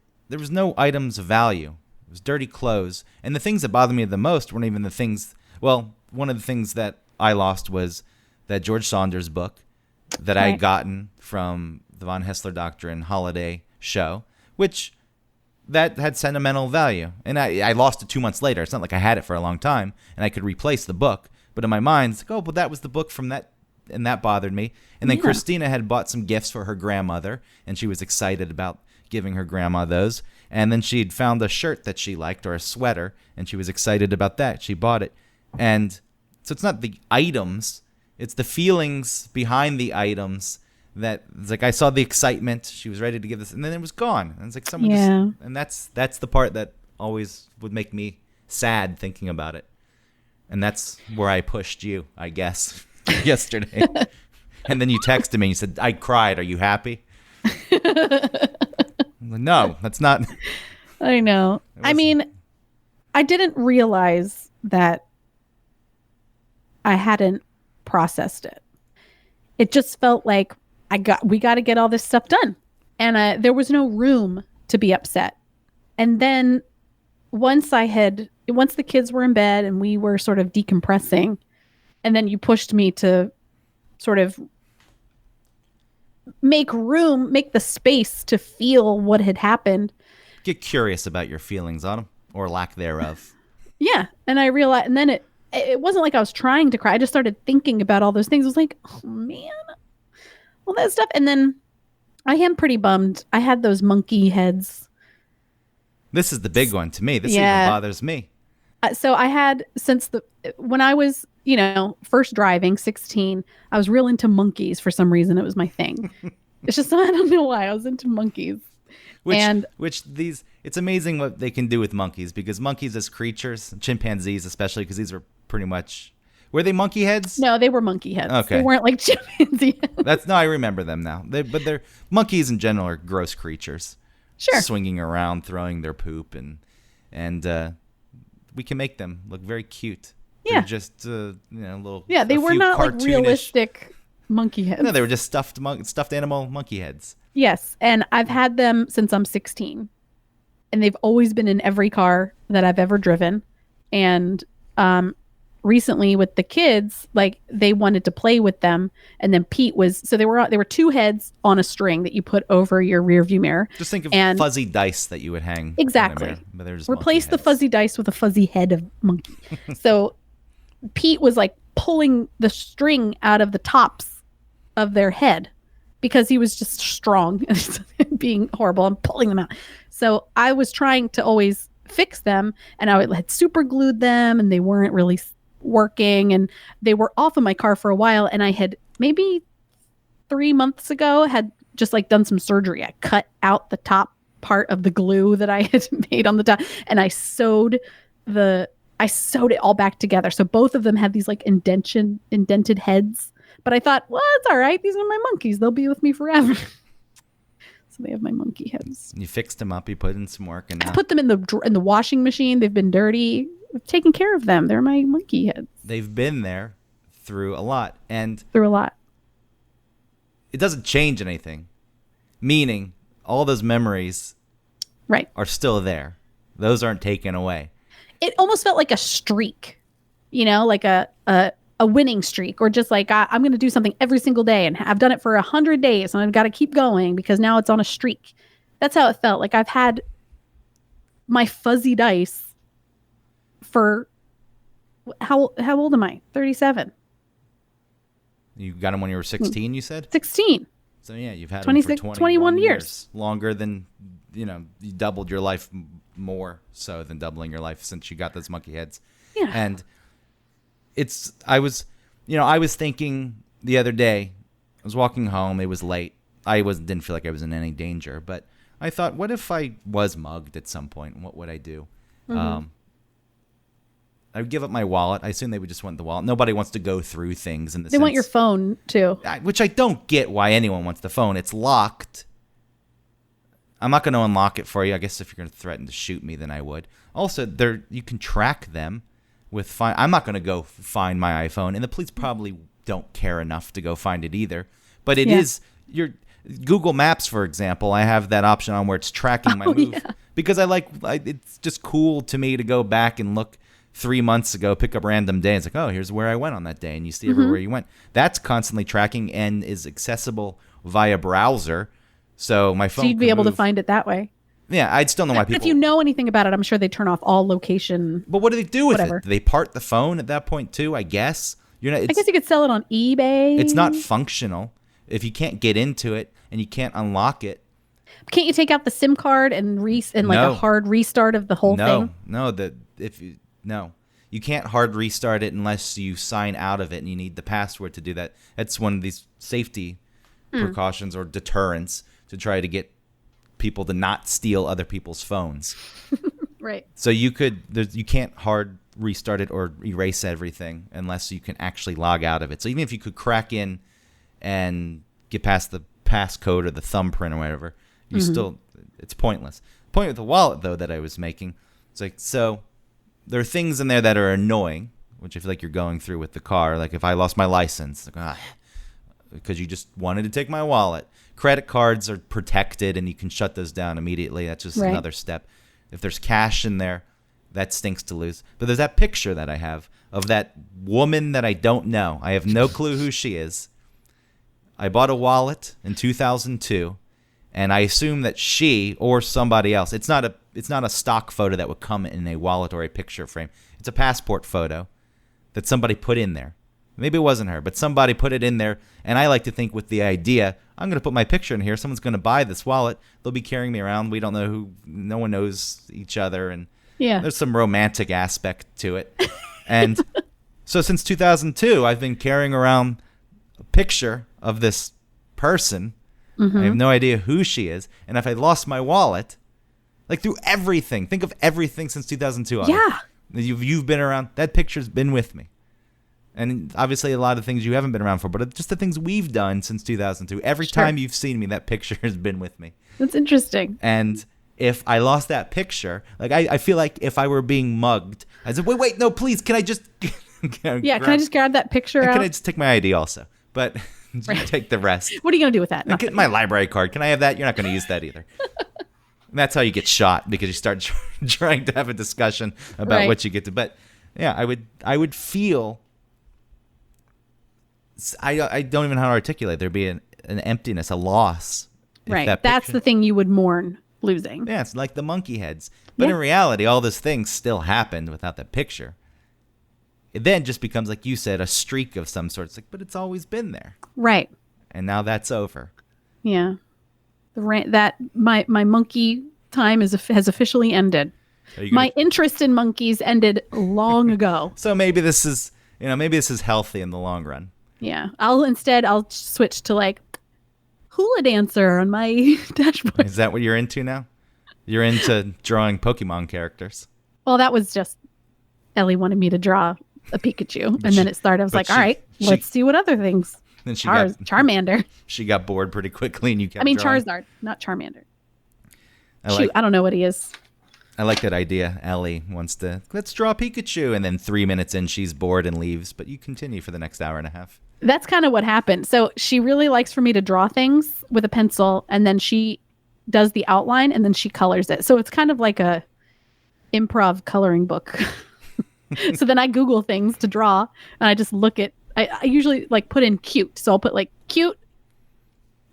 no items of value. It was dirty clothes. And the things that bothered me the most weren't even the things, well, one of the things that I lost was that George Saunders book that I had gotten from the Von Hessler Doctrine holiday show, which that had sentimental value. And I lost it 2 months later. It's not like I had it for a long time and I could replace the book. But in my mind, it's like, oh, but that was the book from that, and that bothered me. And then Christina had bought some gifts for her grandmother, and she was excited about giving her grandma those. And then she'd found a shirt that she liked, or a sweater, and she was excited about that. She bought it. And so it's not the items, it's the feelings behind the items that it's like I saw the excitement, she was ready to give this, and then it was gone. And it's like someone just, and that's the part that always would make me sad thinking about it. And that's where I pushed you, I guess, yesterday. And then you texted me and you said, I cried. Are you happy? No, that's not. I know. I mean, I didn't realize that I hadn't processed it. It just felt like we got to get all this stuff done. And there was no room to be upset. And then once the kids were in bed and we were sort of decompressing, and then you pushed me to sort of make the space to feel what had happened. Get curious about your feelings, Autumn, or lack thereof. Yeah. And I realized, and then it wasn't like I was trying to cry. I just started thinking about all those things. I was like, oh man, all that stuff. And then I am pretty bummed. I had those monkey heads. This is the big one to me. This even bothers me. So I had, when I was, first driving, 16, I was real into monkeys for some reason. It was my thing. It's just, I don't know why I was into monkeys. It's amazing what they can do with monkeys, because monkeys as creatures, chimpanzees especially, because these were pretty much, were they monkey heads? No, they were monkey heads. Okay. They weren't like chimpanzee heads. I remember them now. But they're monkeys in general are gross creatures. Sure. Swinging around, throwing their poop, and we can make them look very cute. Yeah. They're just little. Yeah, they were not like realistic monkey heads. No, they were just stuffed animal monkey heads. Yes, and I've had them since I'm 16, and they've always been in every car that I've ever driven. And recently with the kids, like, they wanted to play with them, and then Pete there were two heads on a string that you put over your rear view mirror. Just think of fuzzy dice that you would hang. Exactly. But they're just replace the fuzzy dice with a fuzzy head of monkey. So Pete was like pulling the string out of the tops of their head because he was just strong and being horrible and pulling them out. So I was trying to always fix them, and I had super glued them, and they weren't really working, and they were off of my car for a while, and I had maybe 3 months ago had just like done some surgery. I cut out the top part of the glue that I had made on the top, and I sewed it all back together. So both of them had these like indented heads. But I thought, well, it's all right. These are my monkeys. They'll be with me forever. So they have my monkey heads. You fixed them up. You put in some work, and I put them in the washing machine. They've been dirty. I've taken care of them. They're my monkey heads. They've been there through a lot, and Through a lot. it doesn't change anything. Meaning, all those memories Right. are still there. Those aren't taken away. It almost felt like a streak, like a winning streak, or just like I'm going to do something every single day, and I've done it for 100 days, and I've got to keep going because now it's on a streak. That's how it felt. Like I've had my fuzzy dice for how old am I? 37. You got them when you were 16, you said? 16. So yeah, you've had them for 26 21 21 years. Longer than, you doubled your life more so than doubling your life since you got those monkey heads. Yeah. And I was thinking the other day, I was walking home, it was late. Didn't feel like I was in any danger, but I thought, what if I was mugged at some point? What would I do? Mm-hmm. I would give up my wallet. I assume they would just want the wallet. Nobody wants to go through things in the They want your phone too. which I don't get why anyone wants the phone. It's locked. I'm not going to unlock it for you. I guess if you're going to threaten to shoot me, then I would. Also, you can track them with I'm not going to go find my iPhone, and the police probably don't care enough to go find it either. But it is your Google Maps, for example. I have that option on where it's tracking my move because it's just cool to me to go back and look 3 months ago, pick up random day. It's like, oh, here's where I went on that day, and you see everywhere you went. That's constantly tracking and is accessible via browser. So my phone. So you'd be able to find it that way. Yeah, I just don't know why people. If you know anything about it, I'm sure they turn off all location. But what do they do with whatever. it? Do they part the phone at that point too? I guess you're not. I guess you could sell it on eBay. It's not functional if you can't get into it and you can't unlock it. Can't you take out the SIM card and a hard restart of the whole thing? No, you can't hard restart it unless you sign out of it, and you need the password to do that. That's one of these safety precautions or deterrents to try to get people to not steal other people's phones. Right. So you can't hard restart it or erase everything unless you can actually log out of it. So even if you could crack in and get past the passcode or the thumbprint or whatever, it's pointless. The point with the wallet, though, that I was making, it's like, so there are things in there that are annoying, which I feel like you're going through with the car. Like if I lost my license, because you just wanted to take my wallet. Credit cards are protected, and you can shut those down immediately. That's just another step. If there's cash in there, that stinks to lose. But there's that picture that I have of that woman that I don't know. I have no clue who she is. I bought a wallet in 2002, and I assume that she or somebody else. It's not a stock photo that would come in a wallet or a picture frame. It's a passport photo that somebody put in there. Maybe it wasn't her, but somebody put it in there, and I like to think with the idea, I'm going to put my picture in here. Someone's going to buy this wallet. They'll be carrying me around. We don't know who. No one knows each other, and there's some romantic aspect to it. And so since 2002, I've been carrying around a picture of this person. I have no idea who she is, and if I lost my wallet, like through everything, think of everything since 2002. Yeah, you've been around. That picture's been with me. And obviously a lot of things you haven't been around for, but just the things we've done since 2002. Every time you've seen me, that picture has been with me. That's interesting. And if I lost that picture, like I feel like if I were being mugged, I'd say, wait, no, please, can I just... can I just grab that picture out? Can I just take my ID also? But you take the rest. What are you going to do with that? Get my library card. Can I have that? You're not going to use that either. And that's how you get shot, because you start trying to have a discussion about what you get to. But yeah, I would feel... I don't even know how to articulate. There'd be an emptiness, a loss. Right. That's the thing you would mourn losing. Yeah, it's like the monkey heads. But in reality, all those things still happened without that picture. It then just becomes, like you said, a streak of some sort. It's like, but it's always been there. Right. And now that's over. Yeah. My monkey time has officially ended. Are you gonna- My interest in monkeys ended long ago. So maybe this is, maybe this is healthy in the long run. Yeah. I'll switch to like hula dancer on my dashboard. Is that what you're into now? You're into drawing Pokemon characters. Well, that was just Ellie wanted me to draw a Pikachu, and then it started. I was like, all right, let's see what other things. Then she Charmander. She got bored pretty quickly, and you kept. I mean, drawing. Charizard, not Charmander. I I don't know what he is. I like that idea. Ellie wants to, let's draw Pikachu, and then 3 minutes in, she's bored and leaves. But you continue for the next hour and a half. That's kind of what happened. So she really likes for me to draw things with a pencil, and then she does the outline, and then she colors it. So it's kind of like a improv coloring book. So then I Google things to draw, and I just look at. I usually like put in cute, so I'll put like cute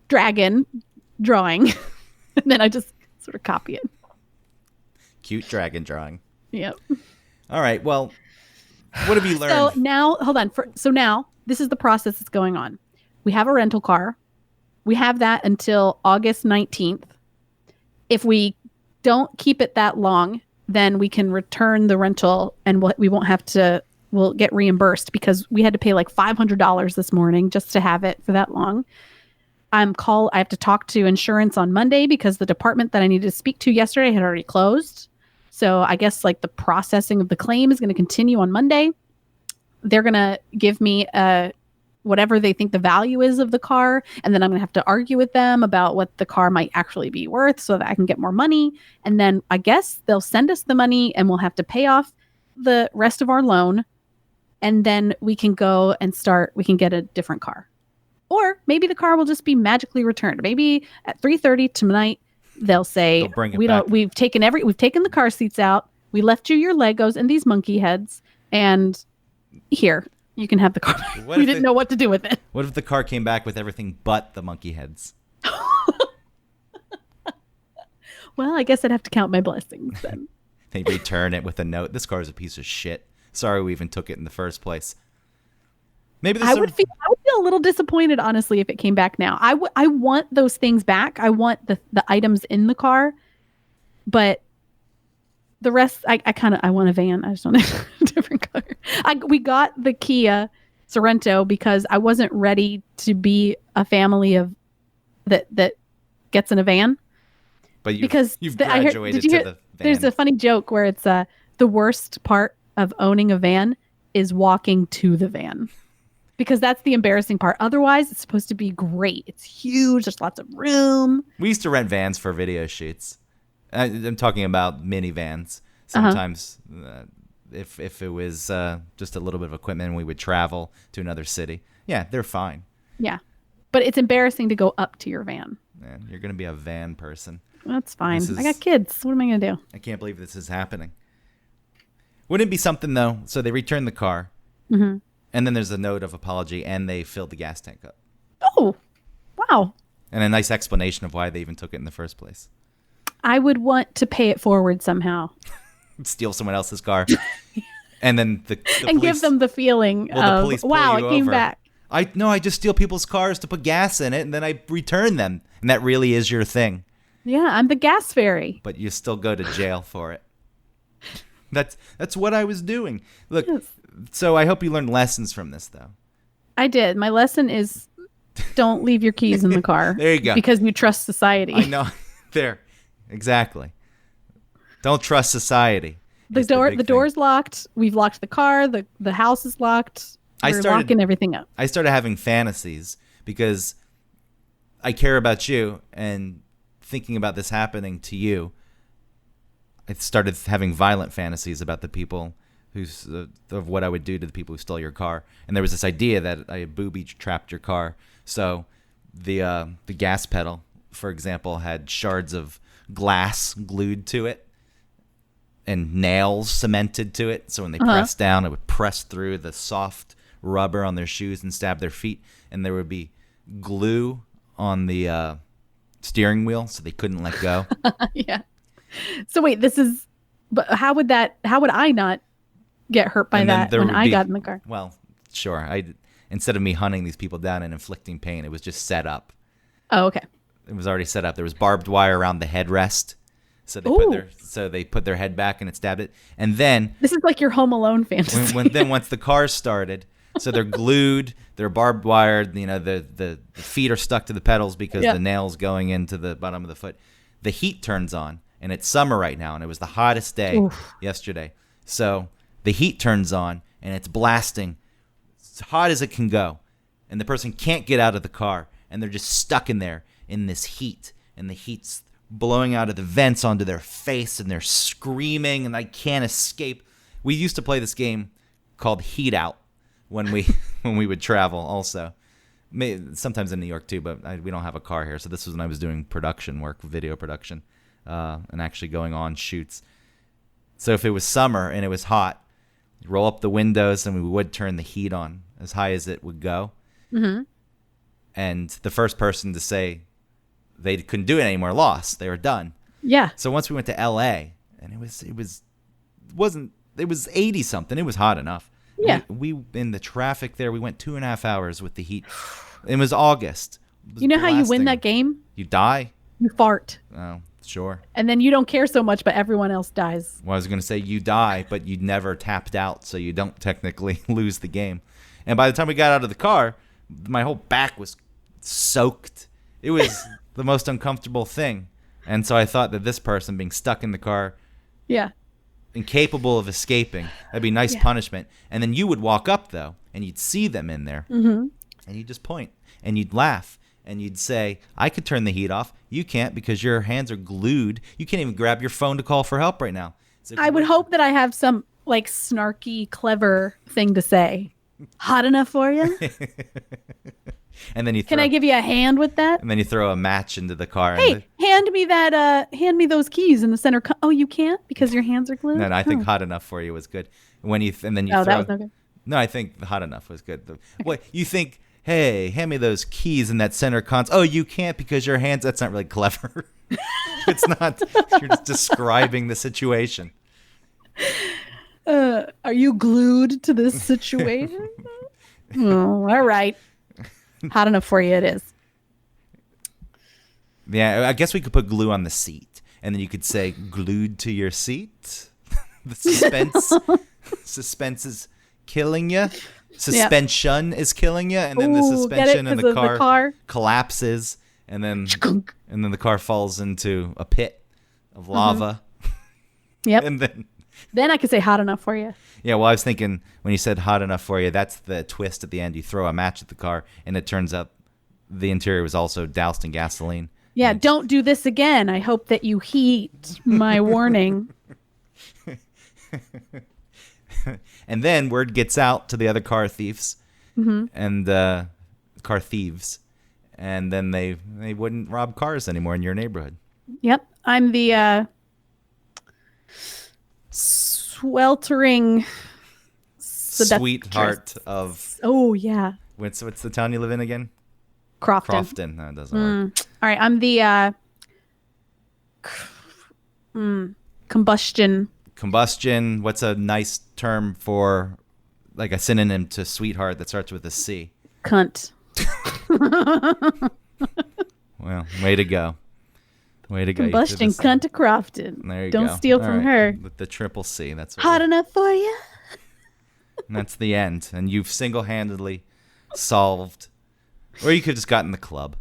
dragon drawing, and then I just sort of copy it. Cute dragon drawing. Yep. All right. Well, what have you learned? So now, hold on. So now, this is the process that's going on. We have a rental car. We have that until August 19th. If we don't keep it that long, then we can return the rental, and we won't have to. We'll get reimbursed because we had to pay like $500 this morning just to have it for that long. I have to talk to insurance on Monday because the department that I needed to speak to yesterday had already closed. So I guess like the processing of the claim is going to continue on Monday. They're going to give me whatever they think the value is of the car. And then I'm going to have to argue with them about what the car might actually be worth so that I can get more money. And then I guess they'll send us the money and we'll have to pay off the rest of our loan. And then we can go and we can get a different car. Or maybe the car will just be magically returned. Maybe at 3:30 tonight, they'll say, we've taken the car seats out. We left you your Legos and these monkey heads. And here, you can have the car. We didn't know what to do with it. What if the car came back with everything but the monkey heads? Well, I guess I'd have to count my blessings then. They return it with a note. This car is a piece of shit. Sorry we even took it in the first place. Maybe I would feel a little disappointed, honestly, if it came back now. I want those things back. I want the items in the car, but the rest, I want a van. I just want a different car. We got the Kia Sorento because I wasn't ready to be a family of that gets in a van. But you've graduated to the van. There's a funny joke where it's the worst part of owning a van is walking to the van. Because that's the embarrassing part. Otherwise, it's supposed to be great. It's huge. There's lots of room. We used to rent vans for video shoots. I'm talking about minivans. Sometimes, if it was just a little bit of equipment, and we would travel to another city. Yeah, they're fine. Yeah, but it's embarrassing to go up to your van. Man, you're gonna be a van person. That's fine. I got kids. What am I gonna do? I can't believe this is happening. Wouldn't it be something though? So they return the car. Mm-hmm. And then there's a note of apology, and they filled the gas tank up. Oh, wow. And a nice explanation of why they even took it in the first place. I would want to pay it forward somehow. Steal someone else's car. And then the and police, give them the feeling of, wow, it came back. I just steal people's cars to put gas in it, and then I return them. And that really is your thing. Yeah, I'm the gas fairy. But you still go to jail for it. That's what I was doing. Look, yes. So I hope you learned lessons from this, though. I did. My lesson is don't leave your keys in the car. There you go. Because you trust society. I know. There. Exactly. Don't trust society. The door's locked. We've locked the car. The house is locked. We're locking everything up. I started having fantasies because I care about you, and thinking about this happening to you, I started having violent fantasies about the people of what I would do to the people who stole your car. And there was this idea that I booby trapped your car. So the gas pedal, for example, had shards of glass glued to it and nails cemented to it. So when they pressed down, it would press through the soft rubber on their shoes and stab their feet. And there would be glue on the steering wheel so they couldn't let go. Yeah. So wait, but how would I not get hurt by that when I got in the car? Well, sure. Instead of me hunting these people down and inflicting pain, it was just set up. Oh, okay. It was already set up. There was barbed wire around the headrest So they Ooh. put their head back and it stabbed it. And then This is like your Home Alone fantasy. once the car started, so they're glued, they're barbed wired, the feet are stuck to the pedals because Yeah. the nail's going into the bottom of the foot. The heat turns on, and it's summer right now, and it was the hottest day yesterday. So the heat turns on, and it's blasting as hot as it can go, and the person can't get out of the car, and they're just stuck in there in this heat, and the heat's blowing out of the vents onto their face, and they're screaming, and I can't escape. We used to play this game called Heat Out when we would travel also. Sometimes in New York too, but we don't have a car here. So this was when I was doing production work, video production, and actually going on shoots. So if it was summer and it was hot, roll up the windows and we would turn the heat on as high as it would go. Mm-hmm. And the first person to say they couldn't do it anymore lost. They were done. Yeah. So once we went to L.A. and it was 80 something. It was hot enough. Yeah. We in the traffic there. We went 2.5 hours with the heat. It was August. It was You know how you win blasting. that game? You die. You fart. Oh, sure. And then you don't care so much, but everyone else dies. Well, I was going to say you die, but you never tapped out, so you don't technically lose the game. And by the time we got out of the car, my whole back was soaked. It was the most uncomfortable thing. And so I thought that this person being stuck in the car, Yeah. incapable of escaping, that'd be nice punishment. And then you would walk up, though, and you'd see them in there. Mm-hmm. And you'd just point, and you'd laugh. And you'd say, I could turn the heat off. You can't because your hands are glued. You can't even grab your phone to call for help right now. So I would hope that I have some like snarky, clever thing to say. Hot enough for you? And then you Can I give you a hand with that? and then you throw a match into the car. Hey, And hand me those keys in the center. Oh, you can't because your hands are glued? no, I think hot enough for you was good. When you and then you Oh, throw. that was okay. No, I think hot enough was good. What you think? Hey, hand me those keys in that center cons. Oh, you can't because your hands. That's not really clever. It's not. You're just describing the situation. Are you glued to this situation? Oh, all right. Hot enough for you it is. Yeah, I guess we could put glue on the seat, and then you could say glued to your seat. The suspense is killing you. Suspension is killing you, and then the Ooh, suspension get it? in 'Cause the of the car, car? collapses, and then Chkunk. the car falls into a pit of lava, Yep. and then. Then I could say hot enough for you. Yeah, well, I was thinking when you said hot enough for you, that's the twist at the end. You throw a match at the car, and it turns out the interior was also doused in gasoline. Yeah, don't do this again. I hope that you heed my warning. And then word gets out to the other car thieves, and car thieves, and then they wouldn't rob cars anymore in your neighborhood. Yep. I'm the sweltering seductress. Sweetheart of Oh, yeah. what's the town you live in again? Crofton. Crofton. No, it doesn't work. All right. I'm the combustion. Combustion. What's a nice term for like a synonym to sweetheart that starts with a C? Cunt. Well, way to go. Way to go. You did Combustion this- cunt to Crofton. There you Don't go. steal All from right. her. With the triple C. That's what Hot enough for you? and that's the end. And you've single-handedly solved. Or you could have just gotten the club.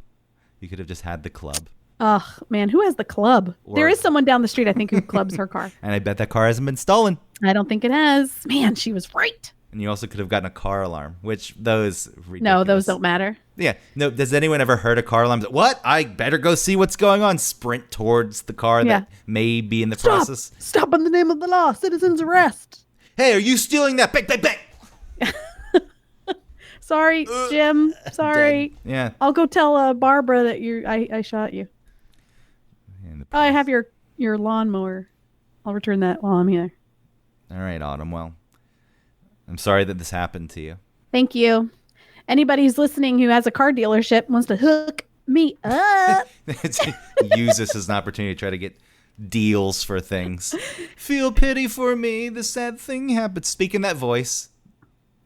You could have just had the club. Oh, man. Who has the club? There is someone down the street, I think, who clubs her car. And I bet that car hasn't been stolen. I don't think it has. Man, she was right. And you also could have gotten a car alarm, which those ridiculous. No, those don't matter. Yeah. No. Does anyone ever heard a car alarm? What? I better go see what's going on. Sprint towards the car Yeah. that may be in the Stop. process. Stop in the name of the law. Citizens arrest. Hey, are you stealing that? Bang, bang, bang. Sorry, Jim. Sorry. Dead. Yeah. I'll go tell Barbara that I shot you. And the Oh, I have your lawnmower. I'll return that while I'm here. All right, Autumn. Well, I'm sorry that this happened to you. Thank you. Anybody who's listening who has a car dealership wants to hook me up. Use this as an opportunity to try to get deals for things. Feel pity for me. The sad thing happened. Speaking that voice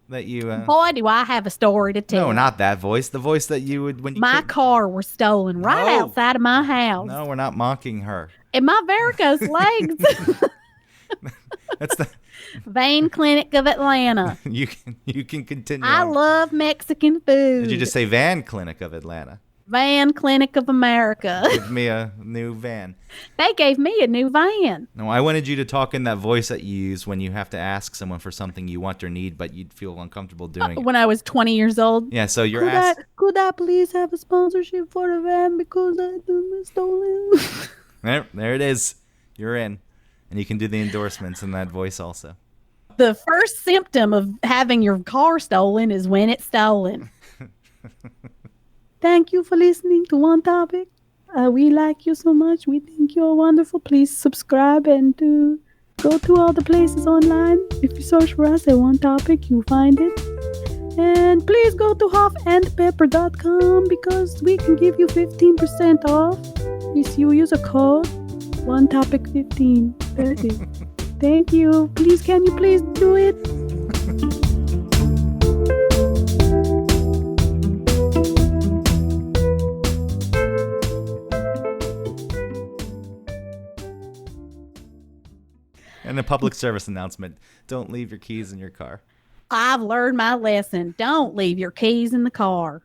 that you. Boy, do I have a story to tell. No, not that voice. The voice that you would when you. My couldn't- car was stolen right No. outside of my house. No, we're not mocking her. In my varicose legs. That's the Vein Clinic of Atlanta. you can continue. I on. love Mexican food. Did you just say Van Clinic of Atlanta? Van Clinic of America. Give me a new van. They gave me a new van. No, I wanted you to talk in that voice that you use when you have to ask someone for something you want or need, but you'd feel uncomfortable doing it. When I was 20 years old. Yeah, so you're asking. Could I please have a sponsorship for the van because I was stolen? There it is. You're in. And you can do the endorsements in that voice also. The first symptom of having your car stolen is when it's stolen. Thank you for listening to One Topic. We like you so much. We think you're wonderful. Please subscribe and go to all the places online. If you search for us at One Topic, you'll find it. And please go to huffandpepper.com because we can give you 15% off if you use a code OneTopic15. That's it. Thank you. Please, can you please do it? And a public service announcement. Don't leave your keys in your car. I've learned my lesson. Don't leave your keys in the car.